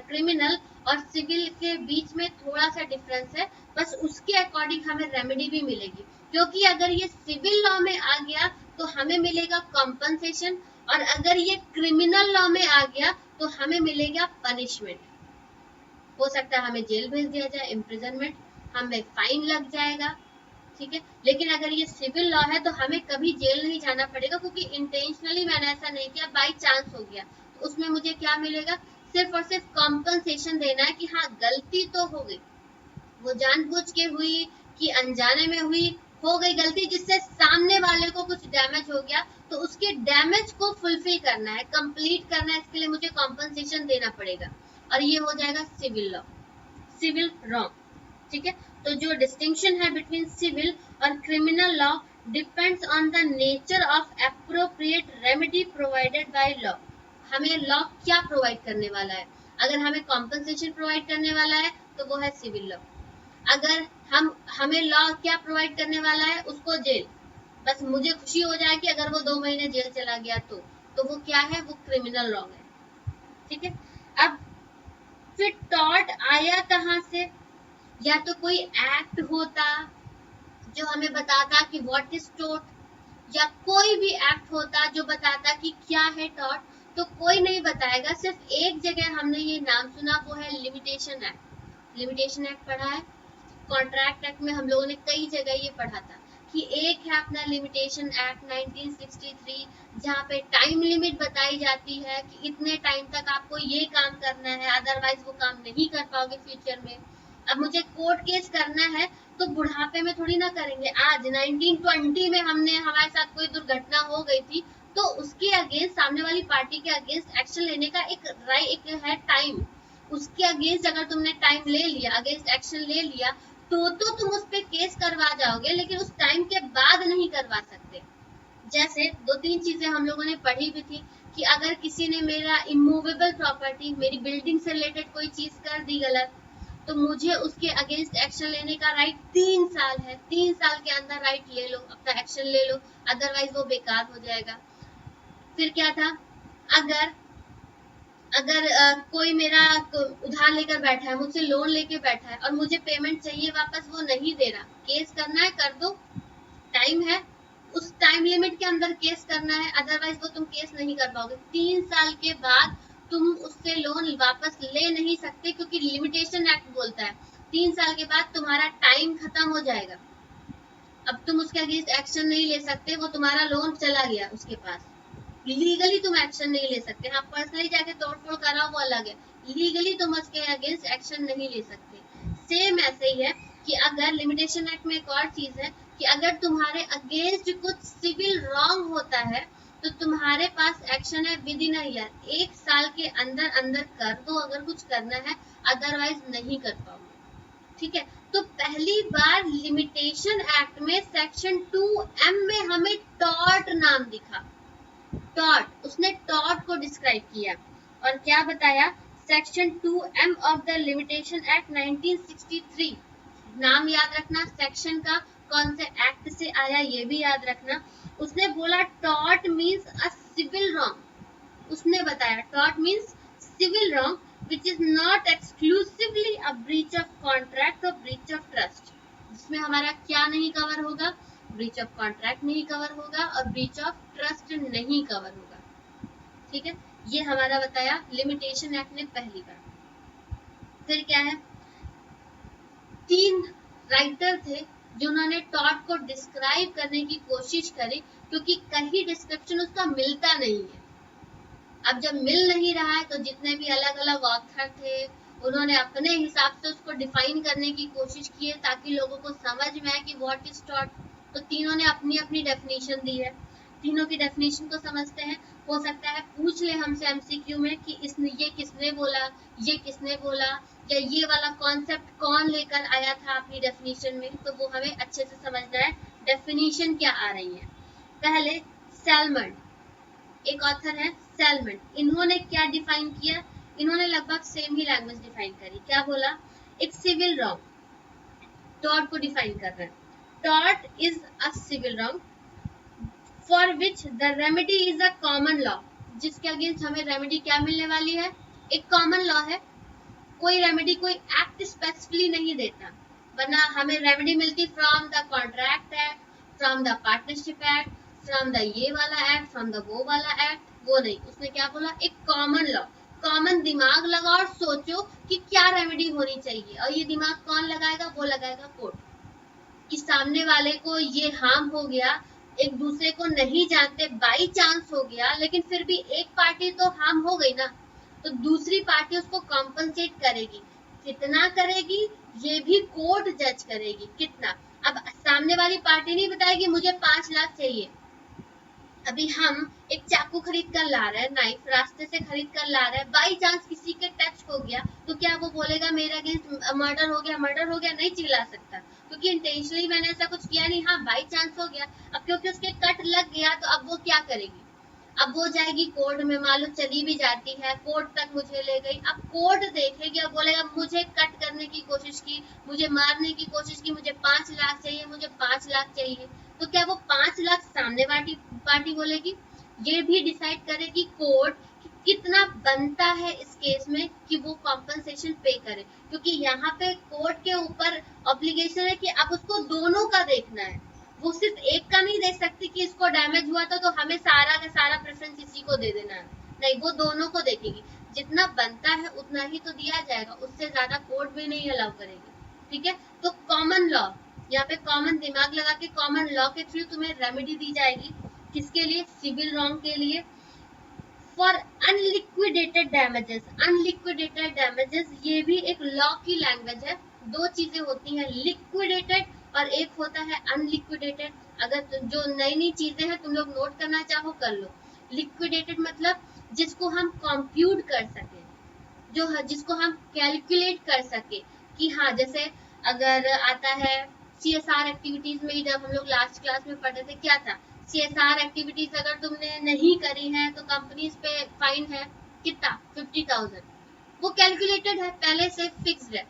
A: क्रिमिनल और सिविल के बीच में थोड़ा सा डिफरेंस है, बस उसके अकॉर्डिंग हमें रेमेडी भी मिलेगी। क्योंकि अगर ये सिविल लॉ में आ गया तो हमें मिलेगा कॉम्पनसेशन, और अगर ये क्रिमिनल लॉ में आ गया तो हमें मिलेगा पनिशमेंट। हो सकता है हमें जेल भेज दिया जाए, इम्प्रिजनमेंट, हमें फाइन लग जाएगा। ठीक है, लेकिन अगर ये सिविल लॉ है तो हमें कभी जेल नहीं जाना पड़ेगा, क्योंकि इंटेंशनली मैंने ऐसा नहीं किया, बाई चांस हो गया। तो उसमें मुझे क्या मिलेगा, सिर्फ और सिर्फ कॉम्पनसेशन देना है कि हाँ गलती तो हो गई, वो जानबूझ के हुई कि अनजाने में हुई, हो गई गलती जिससे सामने वाले को कुछ डैमेज हो गया, तो उसके डैमेज को फुलफिल करना है, कंप्लीट करना है, इसके लिए मुझे कॉम्पनसेशन देना पड़ेगा, और ये हो जाएगा सिविल लॉ, सिविल रॉन्ग। ठीक है, तो जो डिस्टिंक्शन है बिटवीन सिविल और criminal law depends on the nature of appropriate remedy provided by law. हमें लॉ क्या प्रोवाइड करने वाला है, अगर हमें कॉम्पनसेशन प्रोवाइड करने वाला है तो वो है सिविल लॉ। अगर हमें लॉ क्या प्रोवाइड करने वाला है, उसको जेल, बस मुझे खुशी हो जाए कि अगर वो 2 महीने जेल चला गया तो वो क्या है, वो क्रिमिनल लॉ है। ठीक है, अब फिर टॉर्ट आया कहाँ से, या तो कोई एक्ट होता जो हमें बताता कि व्हाट इज टॉर्ट, या कोई भी एक्ट होता जो बताता कि क्या है टॉर्ट, तो कोई नहीं बताएगा। सिर्फ एक जगह हमने ये नाम सुना, वो है लिमिटेशन एक्ट। लिमिटेशन एक्ट पढ़ा है, कॉन्ट्रैक्ट एक्ट में हम लोगों ने कई जगह ये पढ़ा था कि एक है अपना लिमिटेशन एक्ट 1963, जहाँ पे टाइम लिमिट बताई जाती है कि इतने टाइम तक आपको ये काम करना है, अदरवाइज वो काम नहीं कर पाओगे फ्यूचर में। अब मुझे कोर्ट केस करना है तो बुढ़ापे में थोड़ी ना करेंगे, आज 1920 में हमारे साथ कोई दुर्घटना हो गई थी तो उसके अगेंस्ट, सामने वाली पार्टी के अगेंस्ट एक्शन लेने का एक है टाइम, उसके अगेंस्ट अगर तुमने टाइम ले लिया, अगेंस्ट एक्शन ले लिया, तो तुम उस पे केस करवा जाओगे, लेकिन उस टाइम के बाद नहीं करवा सकते। जैसे 2-3 चीजें हम लोगों ने पढ़ी भी थी कि अगर किसी ने मेरा इमूवेबल प्रॉपर्टी, मेरी बिल्डिंग से रिलेटेड कोई चीज कर दी गलत, तो मुझे उसके अगेंस्ट एक्शन लेने का राइट 3 साल है। 3 साल के अंदर राइट ले लो, अपना एक्शन ले लो, अदरवाइज वो बेकार हो जाएगा। फिर क्या था, अगर अगर कोई मेरा उधार लेकर बैठा है, मुझसे लोन लेके बैठा है और मुझे पेमेंट चाहिए वापस, वो नहीं दे रहा, केस करना है कर दो, टाइम है, उस टाइम लिमिट के अंदर केस करना है, अदरवाइज वो तुम केस नहीं कर पाओगे। 3 साल के बाद तुम उससे लोन वापस ले नहीं सकते, क्योंकि लिमिटेशन एक्ट बोलता है 3 साल के बाद तुम्हारा टाइम खत्म हो जाएगा, अब तुम उसके अगेंस्ट एक्शन नहीं ले सकते, वो तुम्हारा लोन चला गया उसके पास। लीगली तुम एक्शन नहीं ले सकते, हाँ पर्सनली जाके तोड़फोड़ कराओ वो अलग है, लीगली तुम उसके अगेंस्ट एक्शन नहीं ले सकते। सेम ऐसे ही है कि अगर लिमिटेशन एक्ट में एक और चीज है कि अगर तुम्हारे अगेंस्ट कुछ सिविल रॉन्ग होता है तो तुम्हारे पास एक्शन है विद इन अ ईयर, 1 साल के अंदर अंदर कर दो अगर कुछ करना है, अदरवाइज नहीं कर पाओगे। ठीक है, तो पहली बार लिमिटेशन एक्ट में सेक्शन 2M में हमें टॉर्ट नाम दिखा। टॉर्ट, उसने टॉर्ट को डिस्क्राइब किया और क्या बताया, section 2M of the limitation act 1963। नाम याद रखना सेक्शन का, कौन से एक्ट से आया ये भी याद रखना। उसने बोला tort means a civil wrong, उसने बताया tort means civil wrong which is not exclusively a breach of contract or breach of trust, जिसमें हमारा क्या नहीं कवर होगा, ब्रीच ऑफ कॉन्ट्रैक्ट नहीं कवर होगा और ब्रीच ऑफ ट्रस्ट नहीं कवर होगा। ठीक है, ये हमारा बताया लिमिटेशन एक्ट ने पहली बार। फिर क्या है, 3 राइटर थे जिन्होंने टॉर्ट को डिस्क्राइब करने की कोशिश करी, क्योंकि कहीं डिस्क्रिप्शन उसका मिलता नहीं है। अब जब मिल नहीं रहा है तो जितने भी अलग अलग ऑथर थे उन्होंने अपने हिसाब से उसको डिफाइन करने की कोशिश की है ताकि लोगों को समझ में आए कि व्हाट इज टॉर्ट। तो तीनों ने अपनी अपनी डेफिनेशन दी है, तीनों की डेफिनेशन को समझते हैं। हो सकता है पूछ ले हमसे एमसीक्यू में कि ये किसने बोला, ये किसने बोला, या ये वाला कॉन्सेप्ट कौन लेकर आया था अपनी डेफिनेशन में, तो वो हमें अच्छे से समझना है डेफिनेशन क्या आ रही है। पहले सैलमन, एक ऑथर है सैलमन, इन्होंने क्या डिफाइन किया, इन्होंने लगभग सेम ही लैंग्वेज डिफाइन करी। क्या बोला, एक सिविल रॉन्ग, टॉर्ट को डिफाइन कर रहे हैं। Tort is a civil wrong for which the remedy is a common law, जिसके अगेंस्ट हमें रेमेडी क्या मिलने वाली है, एक कॉमन लॉ है। कोई रेमेडी कोई एक्ट स्पेसिफिकली नहीं देता, वरना हमें रेमेडी मिलती from the contract act, from the partnership act, from the ये वाला एक्ट, फ्रॉम द वो वाला एक्ट, वो नहीं। उसने क्या बोला, एक कॉमन लॉ। कॉमन दिमाग लगाओ और सोचो कि क्या रेमेडी होनी चाहिए, और ये दिमाग कौन लगाएगा, वो लगाएगा कोर्ट। कि सामने वाले को ये हार्म हो गया, एक दूसरे को नहीं जानते, बाई चांस हो गया, लेकिन फिर भी एक पार्टी तो हार्म हो गई ना, तो दूसरी पार्टी उसको कॉम्पनसेट करेगी। कितना करेगी ये भी कोर्ट जज करेगी, कितना। अब सामने वाली पार्टी नहीं बताएगी मुझे 5 लाख चाहिए। अभी हम एक चाकू खरीद कर ला रहे हैं, नाइफ रास्ते से खरीद कर ला रहे हैं, बाई चांस किसी के टच हो गया, तो क्या वो बोलेगा मेरे अगेंस्ट मर्डर हो गया, मर्डर हो गया? नहीं चिल्ला सकता, क्योंकि इंटेंशनली मैंने ऐसा कुछ किया नहीं। हाँ, बाई चांस हो गया। अब क्योंकि उसके कट लग गया, तो अब वो क्या करेगी, अब वो जाएगी कोर्ट में, मालूम चली भी जाती है, कोर्ट तक मुझे ले गई। अब कोर्ट देखेगी और बोलेगा मुझे कट करने की कोशिश की, मुझे मारने की कोशिश की, मुझे 5 लाख चाहिए, मुझे 5 लाख चाहिए। तो क्या वो 5 लाख सामने पार्टी बोलेगी? ये भी डिसाइड करेगी कोर्ट कि कितना बनता है इस केस में कि वो कॉम्पनसेशन पे करे, क्योंकि यहाँ पे कोर्ट के ऊपर ऑब्लिगेशन है कि अब उसको दोनों का देखना है। वो सिर्फ एक का नहीं देख सकती कि इसको डैमेज हुआ तो हमें सारा का सारा प्रेफरेंस इसी को दे देना है। नहीं, वो दोनों को देखेगी, जितना बनता है उतना ही तो दिया जाएगा, उससे ज्यादा कोर्ट भी नहीं अलाउ करेगी। ठीक है, तो कॉमन लॉ, यहाँ पे कॉमन दिमाग लगा के कॉमन लॉ के थ्रू तुम्हें रेमेडी दी जाएगी। किसके लिए? सिविल रॉन्ग के लिए। For unliquidated damages, unliquidated damages ये भी एक लॉ की लैंग्वेज है। दो चीजें होती हैं, लिक्विडेटेड और एक होता है अनलिक्विडेटेड। अगर जो नई नई चीजें हैं तुम लोग नोट करना चाहो कर लो। लिक्विडेटेड मतलब जिसको हम कंप्यूट कर सके, जो जिसको हम कैलकुलेट कर सके कि हाँ, जैसे अगर आता है CSR एक्टिविटीज में, जब हम लोग लास्ट क्लास में पढ़े थे क्या था, CSR एक्टिविटीज अगर तुमने नहीं करी है तो कंपनीज पे फाइन है, कितना? 50,000। वो कैलकुलेटेड है, पहले से फिक्स्ड है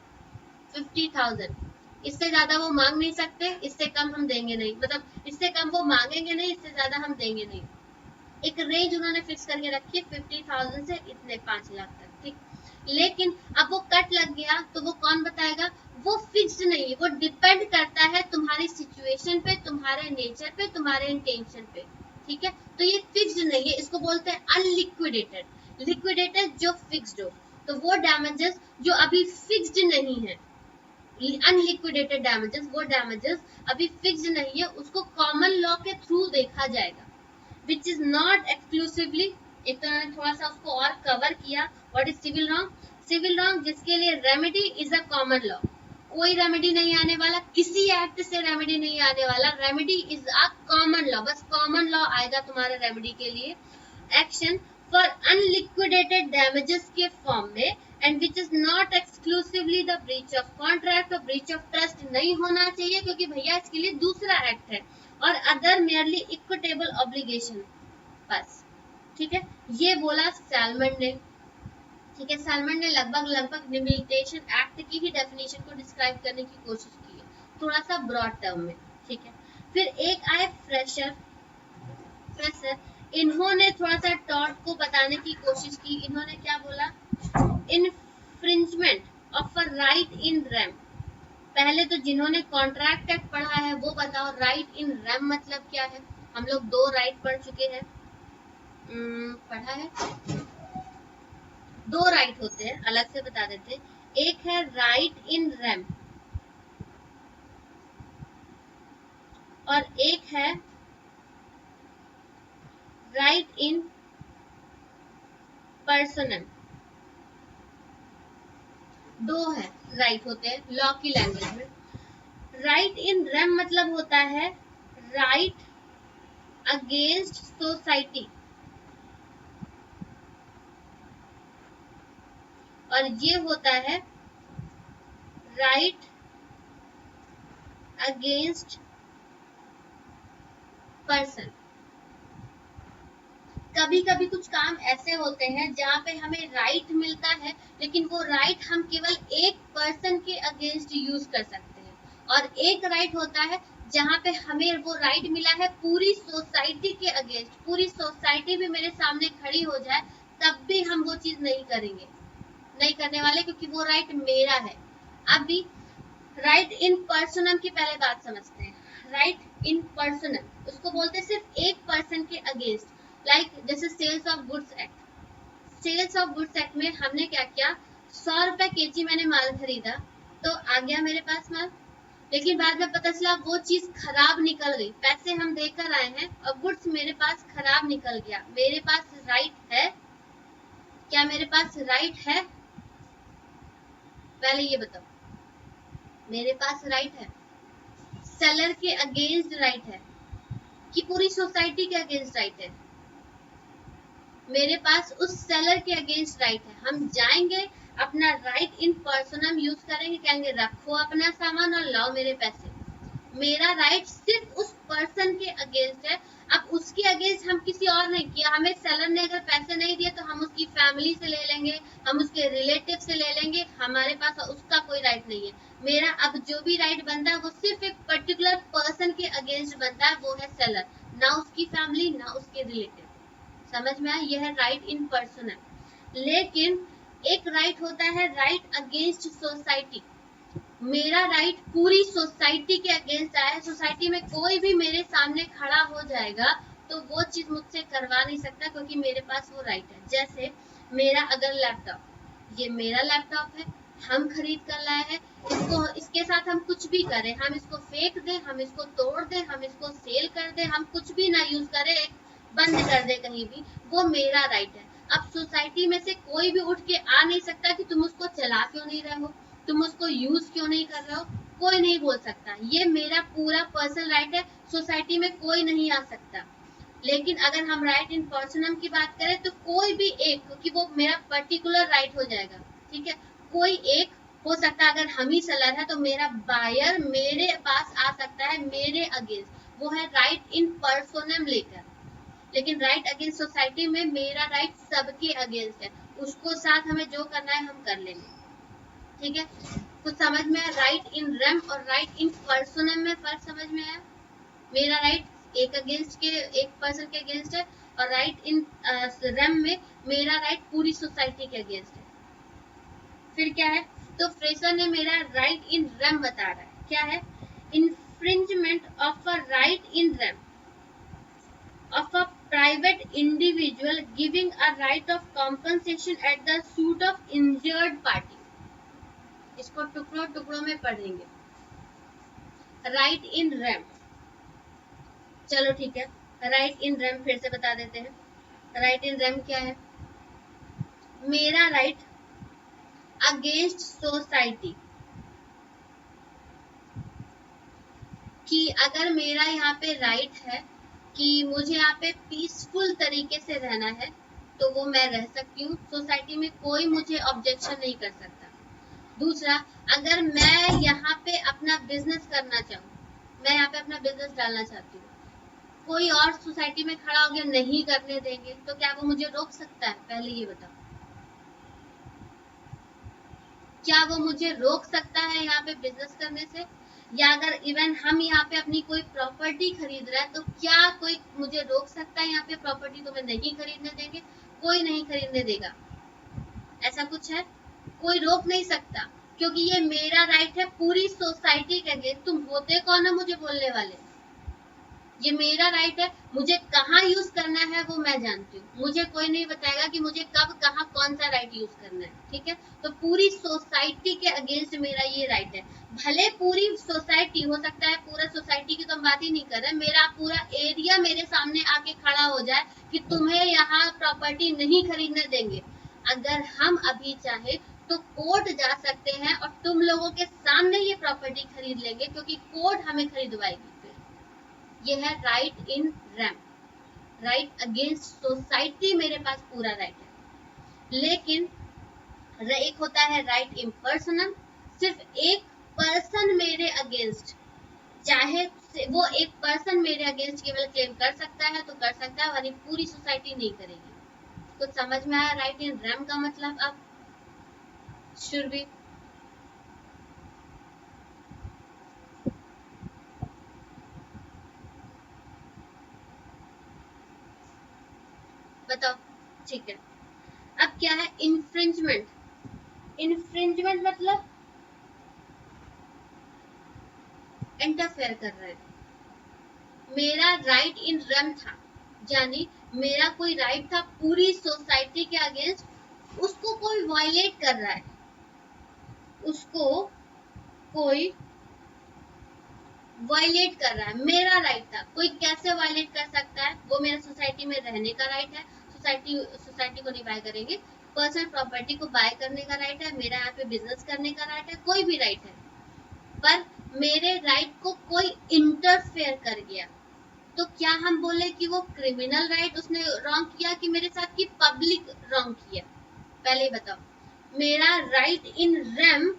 A: 50,000। इससे ज्यादा वो मांग नहीं सकते, इससे कम हम देंगे नहीं, मतलब इससे कम वो मांगेंगे नहीं, इससे ज्यादा हम देंगे नहीं। एक रेंज उन्होंने फिक्स करके रखी है 50,000 से इतने 5 लाख तक, ठीक। लेकिन अब वो कट लग गया तो वो कौन बताएगा? वो फिक्स्ड नहीं है, वो डिपेंड करता है तुम्हारी सिचुएशन पे, तुम्हारे नेचर पे, तुम्हारे इंटेंशन पे। ठीक है, तो ये फिक्स्ड नहीं है, इसको बोलते हैं अनलिक्विडेटेड। लिक्विडेटेड जो फिक्स्ड हो, तो वो डैमेजेस जो अभी फिक्स्ड नहीं है, अनलिक्विडेटेड डैमेजेस, वो डैमेजेस अभी फिक्स्ड नहीं है, उसको कॉमन लॉ के थ्रू देखा जाएगा। विच इज नॉट एक्सक्लूसिवली, एक तो मैंने थोड़ा सा उसको और कवर किया। What is civil wrong? Civil wrong जिसके लिए remedy is a common law, कोई रेमेडी नहीं आने वाला, किसी एक्ट से रेमेडी नहीं आने वाला, remedy is a common law, बस कॉमन लॉ आएगा तुम्हारे रेमेडी के लिए। एक्शन फॉर अनलिक्विडेटेड डैमेजेस के फॉर्म में, and which is not exclusively the breach of contract, और ब्रीच ऑफ ट्रस्ट नहीं होना चाहिए क्योंकि भैया इसके लिए दूसरा एक्ट है, और अदर मेयरली इक्विटेबल ऑब्लिगेशन, बस। ठीक है, ये बोला सैलमन ने। ठीक है, सैलमन ने लगभग लिमिटेशन एक्ट की ही डेफिनेशन को डिस्क्राइब करने की कोशिश की है, थोड़ा सा ब्रॉड टर्म में। ठीक है, फिर एक आए फ्रेशर। इन्होंने थोड़ा सा टॉर्ट को बताने की कोशिश की। इन्होंने क्या बोला? Infringement of a right in rem. पहले तो जिन्होंने कॉन्ट्रैक्ट एक्ट पढ़ा है वो बताओ राइट इन रेम मतलब क्या है। हम लोग 2 राइट पढ़ चुके हैं, पढ़ा है। 2 राइट होते हैं, अलग से बता देते। एक है राइट इन रेम और एक है राइट इन पर्सनल। 2 है राइट होते हैं लॉ की लैंग्वेज में। राइट इन रेम मतलब होता है राइट अगेंस्ट सोसाइटी, और ये होता है राइट अगेंस्ट पर्सन। कभी कभी कुछ काम ऐसे होते हैं जहाँ पे हमें राइट मिलता है, लेकिन वो राइट हम केवल एक पर्सन के अगेंस्ट यूज कर सकते हैं। और एक राइट होता है जहाँ पे हमें वो राइट मिला है पूरी सोसाइटी के अगेंस्ट, पूरी सोसाइटी भी मेरे सामने खड़ी हो जाए तब भी हम वो चीज नहीं करेंगे, नहीं करने वाले, क्योंकि वो राइट मेरा है। अभी राइट इन पर्सनम की पहले बात समझते हैं। राइट इन पर्सनम उसको बोलते हैं सिर्फ एक पर्सन के अगेंस्ट, लाइक जैसे sales of goods act. Sales of goods act में हमने क्या किया, 100 रुपए केजी मैंने माल खरीदा तो आ गया मेरे पास माल, लेकिन बाद में पता चला वो चीज खराब निकल गई, पैसे हम देकर आए हैं और गुड्स मेरे पास खराब निकल गया, मेरे पास राइट है क्या? मेरे पास राइट है? पहले ये बताओ, मेरे पास राइट है? सेलर के अगेंस्ट राइट है कि पूरी सोसाइटी के अगेंस्ट राइट है? मेरे पास उस सेलर के अगेंस्ट राइट है। हम जाएंगे अपना राइट इन पर्सनम यूज करेंगे, कहेंगे रखो अपना सामान और लाओ मेरे पैसे। मेरा राइट सिर्फ उस पर्सन के अगेंस्ट है। अब उसके अगेंस्ट हम किसी और नहीं किया, हमें सेलर ने अगर पैसे नहीं दिए तो हम उसकी फैमिली से ले लेंगे, हम उसके रिलेटिव से ले लेंगे, हमारे पास उसका कोई राइट नहीं है। मेरा अब जो भी राइट बनता है वो सिर्फ एक पर्टिकुलर पर्सन के अगेंस्ट बनता है, वो है सेलर, ना उसकी फैमिली ना उसके रिलेटिव। समझ में आया? यह है राइट इन पर्सन है। लेकिन एक राइट होता है राइट अगेंस्ट सोसाइटी। मेरा राइट पूरी सोसाइटी के अगेंस्ट आया है, सोसाइटी में कोई भी मेरे सामने खड़ा हो जाएगा तो वो चीज मुझसे करवा नहीं सकता, क्योंकि मेरे पास वो राइट है। जैसे मेरा अगर लैपटॉप, ये मेरा लैपटॉप है, हम खरीद कर लाए हैं, इसको इसके साथ हम कुछ भी करें, हम इसको फेंक दें, हम इसको तोड़ दें, हम इसको सेल कर दें, हम कुछ भी ना यूज करें, बंद कर दे कहीं भी, वो मेरा राइट है। अब सोसाइटी में से कोई भी उठ के आ नहीं सकता कि तुम उसको चला क्यों नहीं रहे हो, तुम उसको यूज क्यों नहीं कर रहे हो, कोई नहीं बोल सकता। ये मेरा पूरा पर्सनल राइट है, सोसाइटी में कोई नहीं आ सकता। लेकिन अगर हम राइट इन पर्सनम की बात करें तो कोई भी एक, क्योंकि वो मेरा पर्टिकुलर राइट हो जाएगा, ठीक है, कोई एक हो सकता है। अगर हम ही सेलर है तो मेरा बायर मेरे पास आ सकता है मेरे अगेंस्ट, वो है राइट इन पर्सनम लेकर। लेकिन राइट अगेंस्ट सोसाइटी में मेरा राइट सबके अगेंस्ट है, उसको साथ हमें जो करना है हम कर लेंगे, ठीक है। कुछ समझ में आया? राइट इन रेम और राइट इन पर्सनम में फर्क समझ में आया? मेरा राइट एक अगेंस्ट के, एक पर्सन के अगेंस्ट है, और राइट इन रेम में मेरा राइट पूरी सोसाइटी के अगेंस्ट है। फिर क्या है, तो फ्रेशर ने मेरा राइट इन रेम बता रहा है, क्या है, infringement of a right in rem of a private individual giving a right of compensation at the suit of injured party। इसको टुकड़ों टुकड़ों में पढ़ेंगे। राइट इन रैम, चलो ठीक है, राइट इन रैम फिर से बता देते हैं। राइट इन रैम क्या है, मेरा राइट अगेंस्ट सोसाइटी, कि अगर मेरा यहाँ पे राइट है कि मुझे यहाँ पे पीसफुल तरीके से रहना है तो वो मैं रह सकती हूँ, सोसाइटी में कोई मुझे ऑब्जेक्शन नहीं कर सकता। दूसरा, अगर मैं यहाँ पे अपना बिजनेस करना चाहूँ, मैं यहाँ पे अपना बिजनेस डालना चाहती हूँ, कोई और सोसाइटी में खड़ा हो गया नहीं करने देंगे तो क्या वो मुझे रोक सकता है? पहले ये बताओ, क्या वो मुझे रोक सकता है यहाँ पे बिजनेस करने से? या अगर इवन हम यहाँ पे अपनी कोई प्रॉपर्टी खरीद रहे हैं तो क्या कोई मुझे रोक सकता है? यहाँ पे प्रॉपर्टी तुम्हें नहीं खरीदने देंगे, कोई नहीं खरीदने देगा, ऐसा कुछ है? कोई रोक नहीं सकता, क्योंकि ये मेरा राइट है पूरी सोसाइटी के अगेंस्ट। तुम होते कौन है मुझे बोलने वाले? ये मेरा राइट है, मुझे कहाँ यूज करना है वो मैं जानती हूँ, मुझे कोई नहीं बताएगा कि मुझे कब कहाँ कौन सा राइट यूज करना है, ठीक है। तो पूरी सोसाइटी के अगेंस्ट मेरा ये राइट है। भले पूरी सोसाइटी, हो सकता है पूरा सोसाइटी की तो हम बात ही नहीं कर रहे, मेरा पूरा एरिया मेरे सामने आके खड़ा हो जाए कि तुम्हें यहाँ प्रॉपर्टी नहीं खरीदने देंगे, अगर हम अभी चाहे तो कोर्ट जा सकते हैं और तुम लोगों के सामने ये प्रॉपर्टी खरीद लेंगे, क्योंकि कोर्ट हमें खरीदवाएगी। ये है राइट इन रैम, राइट अगेंस्ट सोसाइटी, मेरे पास पूरा राइट है। लेकिन एक होता है राइट इन पर्सनल, सिर्फ एक पर्सन मेरे अगेंस्ट, चाहे वो एक पर्सन मेरे अगेंस्ट केवल क्लेम कर सकता है तो कर सकता है, वरना पूरी सोसाइटी नहीं करेगी। तो समझ में आया राइट इन रैम का मतलब? अब शुरू भी बताओ, ठीक है। अब क्या है इन्फ्रिंजमेंट? इन्फ्रिंजमेंट मतलब इंटरफेयर कर रहा है। मेरा राइट इन रन था, यानी मेरा कोई राइट था पूरी सोसाइटी के अगेंस्ट, उसको कोई वायलेट कर रहा है, उसको कोई वायलेट कर रहा है। मेरा राइट था, कोई कैसे वायलेट कर सकता है? वो मेरा सोसाइटी में रहने का राइट है, सोसाइटी को नहीं बाय करेंगे, पर्सनल प्रॉपर्टी को बाय करने का राइट है, मेरा यहाँ पे बिजनेस करने का राइट है, कोई भी राइट है, पर मेरे राइट को कोई इंटरफेयर कर गया, तो क्या हम बोले कि वो क्रिमिनल राइट उसने रॉन्ग किया कि मेरे साथ की पब्लिक रॉन्ग किया? पहले बताओ, मेरा राइट इन रेम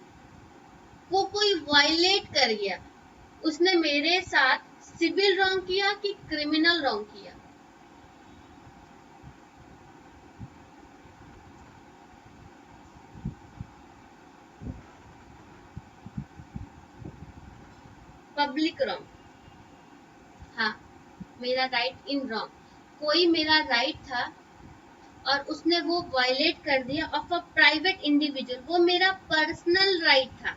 A: को कोई वायलेट कर गया, उसने मेरे साथ सिविल रॉन्ग किया कि क्रिमिनल रॉन्ग किया? Public wrong. हाँ, मेरा राइट इन रॉन्ग, कोई मेरा राइट था और उसने वो वायलेट कर दिया ऑफ अ प्राइवेट इंडिविजुअल, वो मेरा पर्सनल राइट था,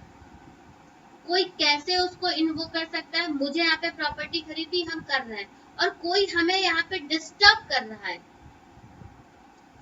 A: कोई कैसे उसको इन्वोक कर सकता है? मुझे यहाँ पे प्रॉपर्टी खरीदी, हम कर रहे हैं, और कोई हमें यहाँ पे डिस्टर्ब कर रहा है,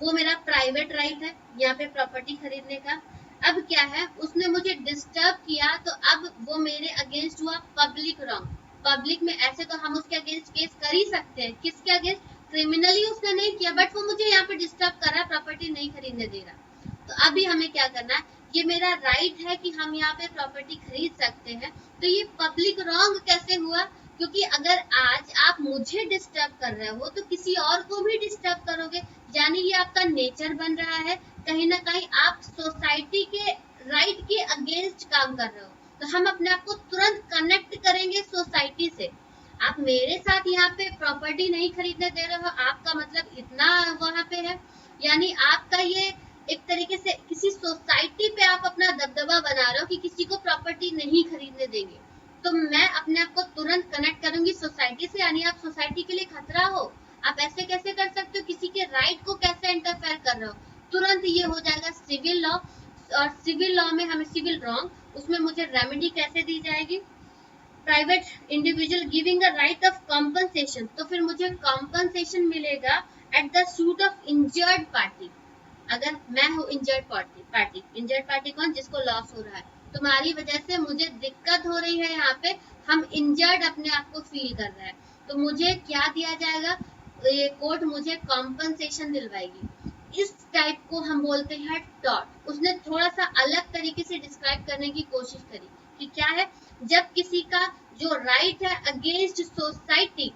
A: वो मेरा प्राइवेट राइट है यहाँ पे प्रॉपर्टी खरीदने का। अब क्या है, उसने मुझे डिस्टर्ब किया, तो अब वो मेरे अगेंस्ट हुआ पब्लिक रॉन्ग। पब्लिक में ऐसे तो हम उसके अगेंस्ट केस कर ही सकते हैं, किसके अगेंस्ट? क्रिमिनली उसने नहीं किया, बट वो मुझे यहाँ पे डिस्टर्ब कर रहा है, प्रॉपर्टी नहीं खरीदने दे रहा। तो अभी हमें क्या करना है, ये मेरा राइट है कि हम यहाँ पे प्रॉपर्टी खरीद सकते हैं, तो ये पब्लिक रॉन्ग कैसे हुआ? क्योंकि अगर आज आप मुझे डिस्टर्ब कर रहे हो तो किसी और को भी डिस्टर्ब करोगे, यानी ये आपका नेचर बन रहा है, कहीं ना कहीं आप सोसाइटी के राइट के अगेंस्ट काम कर रहे हो। तो हम अपने आप को तुरंत कनेक्ट करेंगे सोसाइटी से। आप मेरे साथ यहाँ पे प्रॉपर्टी नहीं खरीदने दे रहे हो, आपका मतलब इतना वहां पे है, यानी आपका ये एक तरीके से किसी सोसाइटी पे आप अपना दबदबा बना रहे हो कि किसी को प्रॉपर्टी नहीं खरीदने देंगे। तो मैं अपने आप को तुरंत कनेक्ट करूंगी सोसाइटी से, यानी आप सोसाइटी के लिए खतरा हो। आप ऐसे कैसे कर सकते हो? किसी के राइट को कैसे इंटरफेयर कर रहे हो? तुरंत ये हो जाएगा सिविल लॉ, और सिविल लॉ में हमें सिविल रॉन्ग, उसमें मुझे रेमेडी कैसे दी जाएगी? Private individual giving a right of compensation, तो फिर मुझे कॉम्पनसेशन मिलेगा at the suit of injured party. अगर मैं हूँ इंजर्ड पार्टी, इंजर्ड पार्टी कौन? जिसको लॉस हो रहा है, तुम्हारी वजह से मुझे दिक्कत हो रही है, यहाँ पे हम इंजर्ड अपने आप को फील कर रहे हैं, तो मुझे क्या दिया जाएगा? ये कोर्ट मुझे कॉम्पनसेशन दिलवाएगी। इस टाइप को हम बोलते हैं टॉर्ट। उसने थोड़ा सा अलग तरीके से डिस्क्राइब करने की कोशिश करी कि क्या है, जब किसी का जो राइट है अगेंस्ट सोसाइटी,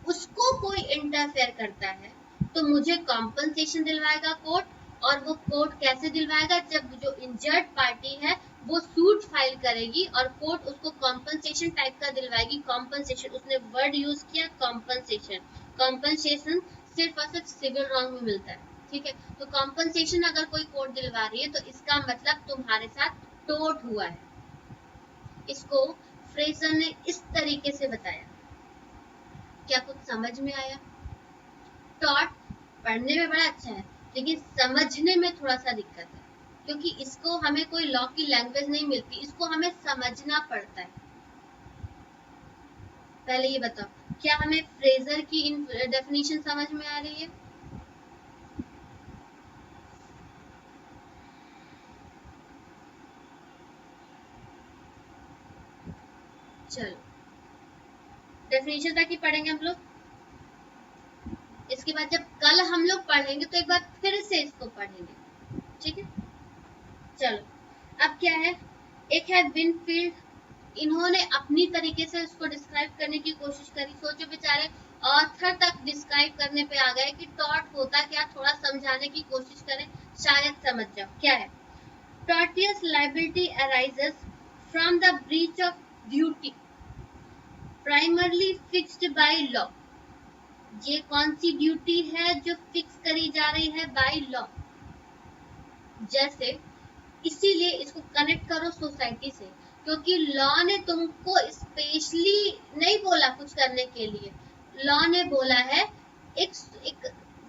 A: उसको कोई इंटरफेयर करता है, तो मुझे कॉम्पनसेशन दिलवाएगा कोर्ट। और वो कोर्ट कैसे दिलवाएगा? जब जो इंजर्ड पार्टी है वो सूट फाइल करेगी और कोर्ट उसको कॉम्पनसेशन टाइप का दिलवाएगी। कॉम्पनसेशन, उसने वर्ड यूज किया कॉम्पनसेशन। कॉम्पनसेशन सिर्फ और सिर्फ सिविल रॉन्ग में मिलता है, ठीक है? तो कॉम्पनसेशन अगर कोई कोर्ट दिलवा रही है तो इसका मतलब तुम्हारे साथ टोट हुआ है। इसको फ्रेजर ने इस तरीके से बताया। क्या कुछ समझ में आया? टॉट पढ़ने में बड़ा अच्छा है, लेकिन समझने में थोड़ा सा दिक्कत है, क्योंकि इसको हमें कोई लॉ की लैंग्वेज नहीं मिलती, इसको हमें समझना पड़ता है। पहले ये बताओ, क्या हमें फ्रेजर की डेफिनेशन समझ में आ रही है? चलो, डेफिनेशन तक ही पढ़ेंगे हम लोग। इसके बाद जब कल हम लोग पढ़ेंगे तो एक बार फिर से इसको पढ़ेंगे, ठीक है? चलो, अब क्या है, एक है विनफील्ड, इन्होंने अपनी तरीके से उसको डिस्क्राइब करने की कोशिश करी। सोचो बेचारे ऑथर तक डिस्क्राइब करने पे आ गए कि टॉर्ट होता क्या, थोड़ा समझाने की कोशिश करें, शायद समझ जाओ। क्या है? Tortious liability arises from the breach of duty primarily fixed by law. ये कौन सी ड्यूटी है जो फिक्स करी जा रही है बाय लॉ? जैसे, इसीलिए इसको कनेक्ट करो सोसाइटी से, क्योंकि लॉ ने तुमको स्पेशली नहीं बोला कुछ करने के लिए। लॉ ने बोला है एक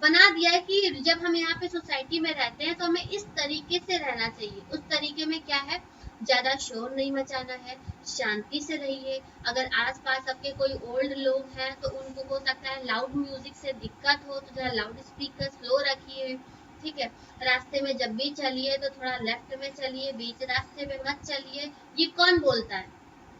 A: बना दिया है कि जब हम यहाँ पे सोसाइटी में रहते हैं तो हमें इस तरीके से रहना चाहिए। उस तरीके में क्या है, ज्यादा शोर नहीं मचाना है, शांति से रहिए। अगर आसपास आपके कोई ओल्ड लोग हैं तो उनको हो सकता है लाउड म्यूजिक से दिक्कत हो, तो जरा लाउड स्पीकर स्लो रखिए, ठीक है। रास्ते में जब भी चलिए तो थोड़ा लेफ्ट में चलिए, बीच रास्ते में मत चलिए। ये कौन बोलता है?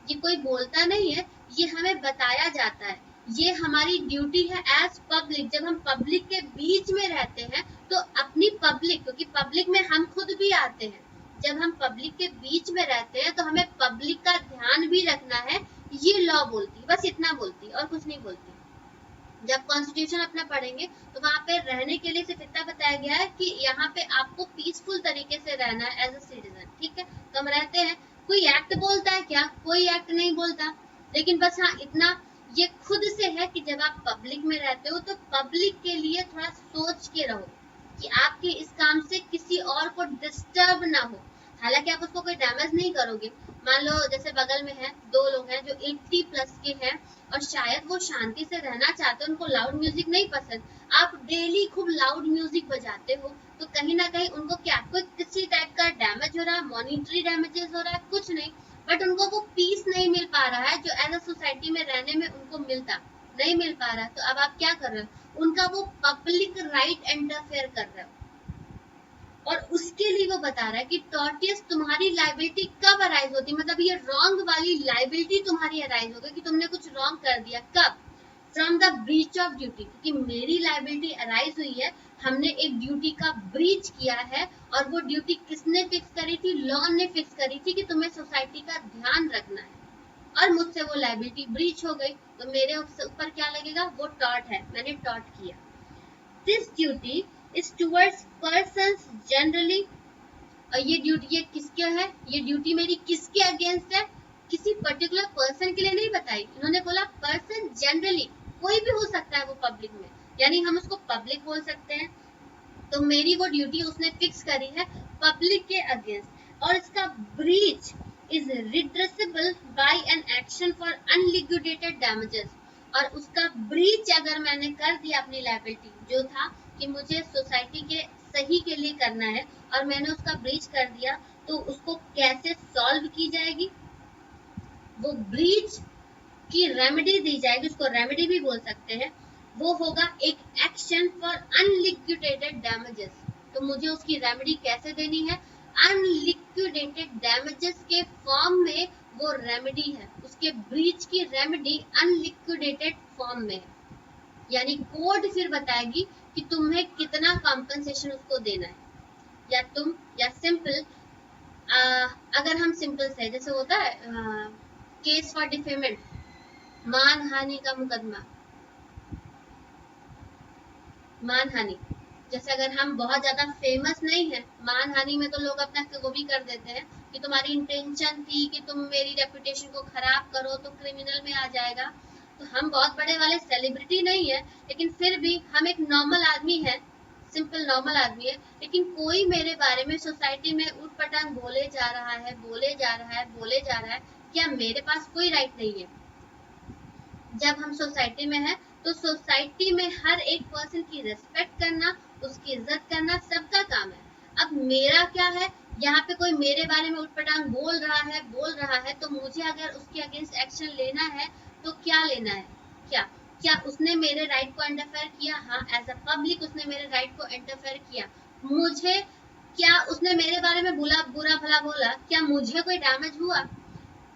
A: ये कोई बोलता नहीं है, ये हमें बताया जाता है। ये हमारी ड्यूटी है एज पब्लिक। जब हम पब्लिक के बीच में रहते हैं तो अपनी पब्लिक, क्योंकि पब्लिक में हम खुद भी आते हैं, जब हम पब्लिक के बीच में रहते हैं तो हमें पब्लिक का ध्यान भी रखना है। ये लॉ बोलती, बस इतना बोलती और कुछ नहीं बोलती। जब कॉन्स्टिट्यूशन अपना पढ़ेंगे तो वहां पे रहने के लिए सिर्फ इतना बताया गया है कि यहाँ पे आपको पीसफुल तरीके से रहना है एज अ सिटीजन, ठीक है। तो हम रहते हैं। कोई एक्ट बोलता है क्या? कोई एक्ट नहीं बोलता, लेकिन बस हाँ इतना ये खुद से है कि जब आप पब्लिक में रहते हो तो पब्लिक के लिए थोड़ा सोच के रहो कि आपके इस काम से किसी और को डिस्टर्ब ना हो। हालांकि आप उसको कोई डैमेज नहीं करोगे। मान लो जैसे बगल में है, दो लोग हैं जो 80 प्लस के हैं और शायद वो शांति से रहना चाहते हैं, उनको लाउड म्यूजिक नहीं पसंद। आप डेली खूब लाउड म्यूजिक बजाते हो तो कहीं ना कहीं उनको क्या कोई किसी टाइप का डैमेज हो रहा है, मॉनिटरी डैमेजेस हो रहा है, कुछ नहीं, बट उनको वो पीस नहीं मिल पा रहा है जो एज अ सोसाइटी में रहने में उनको मिलता नहीं मिल पा रहा। तो अब आप क्या कर रहे हो? उनका वो पब्लिक राइट इंटरफेयर कर रहे हो। और उसके लिए वो बता रहा है कि टॉर्टियस तुम्हारी लाइबिलिटी कब अराइज होती है, मतलब ये रॉन्ग वाली लाइबिलिटी तुम्हारी अराइज होगी कि तुमने कुछ रॉन्ग कर दिया। कब? From the breach of duty, क्योंकि मेरी लाइबिलिटी अराइज हुई है, हमने एक ड्यूटी का ब्रीच किया है। और वो ड्यूटी किसने फिक्स करी थी? लॉ ने फिक्स करी थी कि तुम्हें सोसाइटी का ध्यान रखना है, और मुझसे वो लाइबिलिटी ब्रीच हो गई तो मेरे ऊपर क्या लगेगा? वो टॉर्ट है, मैंने टॉर्ट किया। This duty is towards persons generally, और ये ड्यूटी ये किसके है? ये ड्यूटी मेरी किसके अगेंस्ट है? किसी पर्टिकुलर पर्सन के लिए नहीं बताई, इन्होंने बोला पर्सन जनरली, कोई भी हो सकता है वो पब्लिक में, यानी हम उसको पब्लिक बोल सकते हैं। तो मेरी वो ड्यूटी उसने फिक्स करी है पब्लिक के अगेंस्ट, और इसका breach is redressable by an action for unliquidated damages. और उसका ब्रीच अगर मैंने कर दिया अपनी लायबिलिटी, जो था कि मुझे सोसाइटी के सही के लिए करना है और मैंने उसका ब्रीच कर दिया, तो उसको कैसे सॉल्व की जाएगी? वो ब्रीच की रेमेडी दी जाएगी, उसको रेमेडी भी बोल सकते हैं। वो होगा एक एक्शन फॉर अनलिक्विडेटेड डैमेजेस। तो मुझे उसकी रेमेडी कैसे देनी है? अनलिक्विडेटेड डैमेजेस के फॉर्म में वो रेमेडी है, उसके ब्रीच की रेमेडी अनलिक्विडेटेड फॉर्म में है। यानी कोर्ट फिर बताएगी कि तुम्हें कितना कॉम्पनसेशन उसको देना है। या सिंपल, अगर हम सिंपल से जैसे होता है केस फॉर डिफेमेंट, मानहानि का मुकदमा, मानहानि, जैसे अगर हम बहुत ज्यादा फेमस नहीं है, मानहानि में तो लोग अपना वो भी कर देते हैं कि तुम्हारी इंटेंशन थी कि तुम मेरी रेपुटेशन को खराब करो, तो क्रिमिनल में आ जाएगा। तो हम बहुत बड़े वाले सेलिब्रिटी नहीं है, लेकिन फिर भी हम एक नॉर्मल आदमी है, सिंपल नॉर्मल आदमी है, लेकिन कोई मेरे बारे में सोसाइटी में उठपटांग बोले जा रहा है, बोले जा रहा है, बोले जा रहा है, क्या मेरे पास कोई राइट नहीं है? जब हम सोसाइटी में हैं तो सोसाइटी में हर एक पर्सन की रिस्पेक्ट करना, उसकी इज्जत करना सबका काम है। अब मेरा क्या है? यहाँ पे कोई मेरे बारे में उठपटांग बोल रहा है तो मुझे अगर उसके अगेंस्ट एक्शन लेना है तो क्या लेना है? क्या क्या उसने मेरे राइट को इंटरफेयर किया? हाँ, एज अ पब्लिक उसने मेरे राइट को इंटरफेयर किया। मुझे क्या उसने मेरे बारे में बुरा भला बोला? क्या मुझे कोई डैमेज हुआ?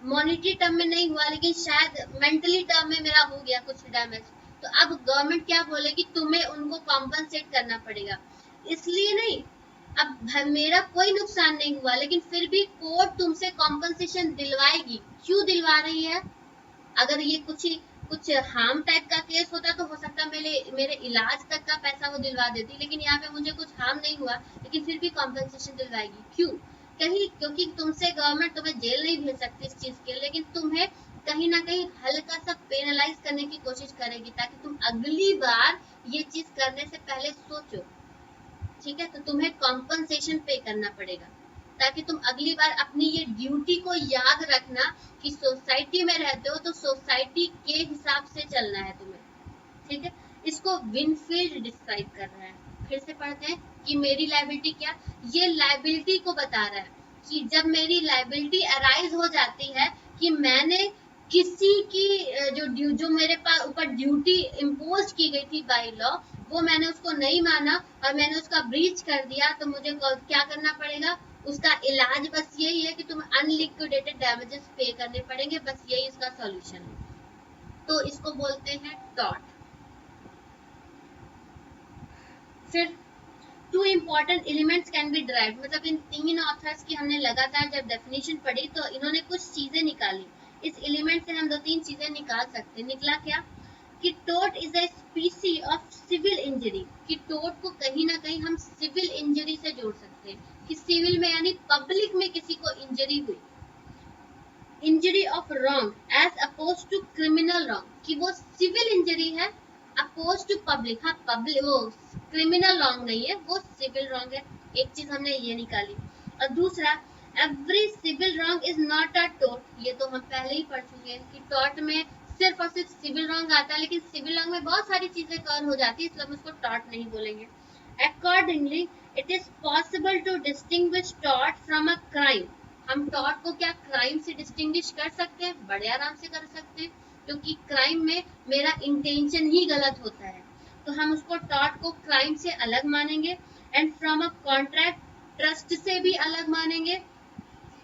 A: मॉनिटरी टर्म में नहीं हुआ, लेकिन शायद मेंटली टर्म में मेरा हो गया कुछ डैमेज। तो अब गवर्नमेंट क्या बोलेगी? तुम्हें उनको कॉम्पनसेट करना पड़ेगा। इसलिए नहीं, अब मेरा कोई नुकसान नहीं हुआ, लेकिन फिर भी कोर्ट तुमसे कॉम्पनसेशन दिलवाएगी। क्यों दिलवा रही है? अगर ये कुछ हार्म टाइप का केस होता तो हो सकता मेरे इलाज तक का पैसा वो दिलवा देती, लेकिन यहाँ पे मुझे कुछ हार्म नहीं हुआ, लेकिन फिर भी कॉम्पनसेशन दिलवाएगी। क्यों? क्योंकि तुमसे गवर्नमेंट तुम्हें जेल नहीं भेज सकती इस चीज के, लेकिन तुम्हें कहीं ना कहीं हल्का सा पेनलाइज करने की कोशिश करेगी, ताकि तुम अगली बार ये चीज करने से पहले सोचो। ठीक है, तो तुम्हें कॉम्पनसेशन पे करना पड़ेगा, ताकि तुम अगली बार अपनी ये ड्यूटी को याद रखना कि सोसाइटी में रहते हो तो सोसाइटी के हिसाब से चलना है तुम्हें। ठीक है, इसको विनफील्ड डिस्क्राइब कर रहा है। फिर से पढ़ते हैं कि मेरी लायबिलिटी क्या, ये लायबिलिटी को बता रहा है कि जब मेरी लायबिलिटी अराइज हो जाती है कि मैंने किसी की जो मेरे पास ऊपर ड्यूटी इम्पोज की गई थी बाय लॉ, वो मैंने उसको नहीं माना और मैंने उसका ब्रीच कर दिया, तो मुझे क्या करना पड़ेगा, उसका इलाज बस यही है कि तुम्हें अनलिक्विडेटेड डैमेजेस पे करने पड़ेंगे, बस यही इसका सॉल्यूशन है। तो इसको बोलते हैं टॉर्ट। फिर two important elements can be derived, मतलब इन तीन ऑथर्स की हमने लगातार जब डेफिनेशन पढ़ी तो इन्होंने कुछ चीजें निकाली। इस एलिमेंट से हम दो तीन चीजें निकाल सकते हैं। निकला क्या कि टोट is a species of civil injury, कि टोट को कहीं ना कहीं हम सिविल इंजरी से जोड़ सकते हैं कि सिविल में यानी पब्लिक में किसी को इंजरी हुई। Injury of wrong as opposed to criminal wrong, कि वो सिविल इंजरी है अपोज टू पब्लिक, हाँ पब्लिक वो क्रिमिनल रॉन्ग नहीं है, वो सिविल रॉन्ग है। एक चीज हमने ये निकाली। और दूसरा, every civil wrong is not a tort, ये तो हम पहले ही पढ़ चुके हैं कि टॉर्ट में सिर्फ और सिर्फ सिविल रॉन्ग आता है, लेकिन सिविल रॉन्ग में बहुत सारी चीजें कवर हो जाती है, इसलिए हम उसको टॉर्ट नहीं बोलेंगे। Accordingly it is possible to distinguish tort from a crime, हम टॉर्ट को क्या क्राइम से डिस्टिंग्विश कर सकते हैं, बड़े आराम से कर सकते हैं, क्योंकि क्राइम में मेरा इंटेंशन ही गलत होता है, तो हम उसको टॉर्ट को क्राइम से अलग मानेंगे। And from a contract, trust से भी अलग मानेंगे,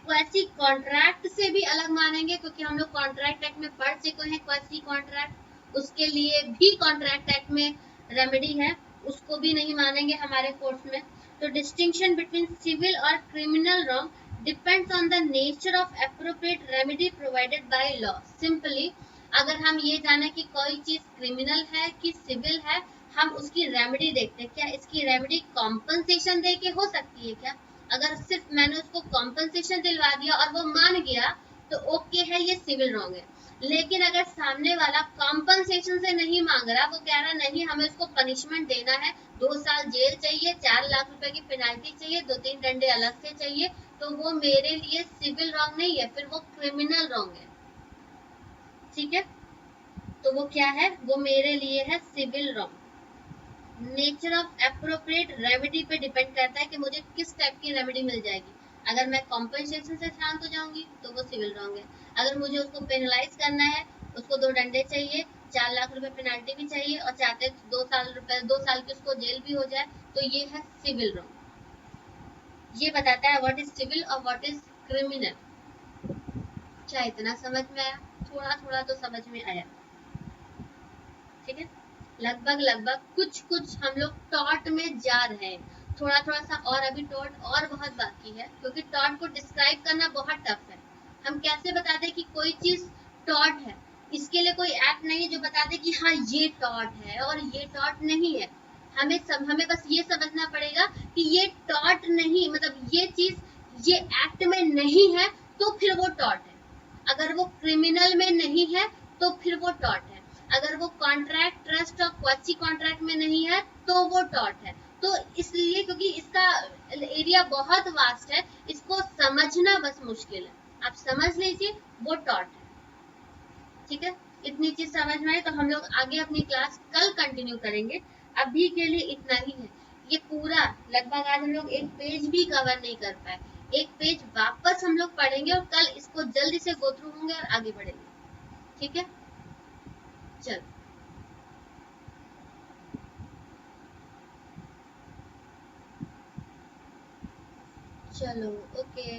A: क्वेसी कॉन्ट्रैक्ट से भी अलग मानेंगे, क्योंकि हम लोग कॉन्ट्रैक्ट एक्ट में पढ़ चुके हैं क्वेसी कॉन्ट्रैक्ट, उसके लिए भी कॉन्ट्रैक्ट एक्ट में रेमेडी है, उसको भी नहीं मानेंगे हमारे कोर्स में। तो डिस्टिंक्शन बिटवीन सिविल और criminal wrong depends on the nature of appropriate remedy provided by law. Simply अगर हम ये जाने कि कोई चीज क्रिमिनल है कि सिविल है, हम उसकी रेमेडी देखते हैं, क्या इसकी रेमेडी कॉम्पनसेशन दे के हो सकती है क्या। अगर सिर्फ मैंने उसको कॉम्पनसेशन दिलवा दिया और वो मान गया तो ओके है, ये सिविल रॉन्ग है। लेकिन अगर सामने वाला कॉम्पनसेशन से नहीं मांग रहा, वो कह रहा नहीं हमें उसको पनिशमेंट देना है, 2 साल जेल चाहिए, 4 लाख रुपए की पेनाल्टी चाहिए, 2-3 डंडे अलग से चाहिए, तो वो मेरे लिए सिविल रॉन्ग नहीं है, फिर वो क्रिमिनल रॉन्ग है। ठीक है, तो वो क्या है, वो मेरे लिए है civil wrong. Nature of appropriate remedy पे डिपेंड करता है कि मुझे किस टाइप की रेमेडी मिल जाएगी। अगर मैं कॉम्पनसेशन से शांत हो जाऊंगी तो वो सिविल रॉन्ग है। अगर मुझे उसको पेनलाइज करना है, उसको 2 डंडे चाहिए, 4 लाख रुपए पेनाल्टी भी चाहिए और चाहते 2 साल की उसको जेल भी हो जाए, तो ये है सिविल रॉन्ग। ये बताता है व्हाट इज सिविल और व्हाट इज क्रिमिनल। क्या इतना समझ में आया? थोड़ा थोड़ा तो समझ में आया। ठीक है, लगभग लगभग कुछ कुछ हम लोग टॉट में जा रहे हैं, थोड़ा थोड़ा सा और अभी टॉट और बहुत बाकी है, क्योंकि टॉट को डिस्क्राइब करना बहुत टफ है। हम कैसे बताते कि कोई चीज टॉट है, इसके लिए कोई एक्ट नहीं है जो बता दे कि हाँ ये टॉट है और ये टॉट नहीं है। हमें बस ये समझना पड़ेगा कि ये टॉट नहीं, मतलब ये चीज ये एक्ट में नहीं है तो फिर वो टॉट है, अगर वो क्रिमिनल में नहीं है तो फिर वो टॉट है, अगर वो कॉन्ट्रैक्ट ट्रस्ट और क्वासी कॉन्ट्रैक्ट में नहीं है तो वो टॉट है। तो इसलिए क्योंकि इसका एरिया बहुत वास्ट है, इसको समझना बस मुश्किल है, आप समझ लीजिए वो टॉट है। ठीक है, इतनी चीज समझ में आए तो हम लोग आगे अपनी क्लास कल कंटिन्यू करेंगे। अभी के लिए इतना ही है। ये पूरा लगभग आज हम लोग एक पेज भी कवर नहीं कर पाए, एक पेज वापस हम लोग पढ़ेंगे और कल इसको जल्दी से गो थ्रू होंगे और आगे बढ़ेंगे। ठीक है, चल चलो, ओके।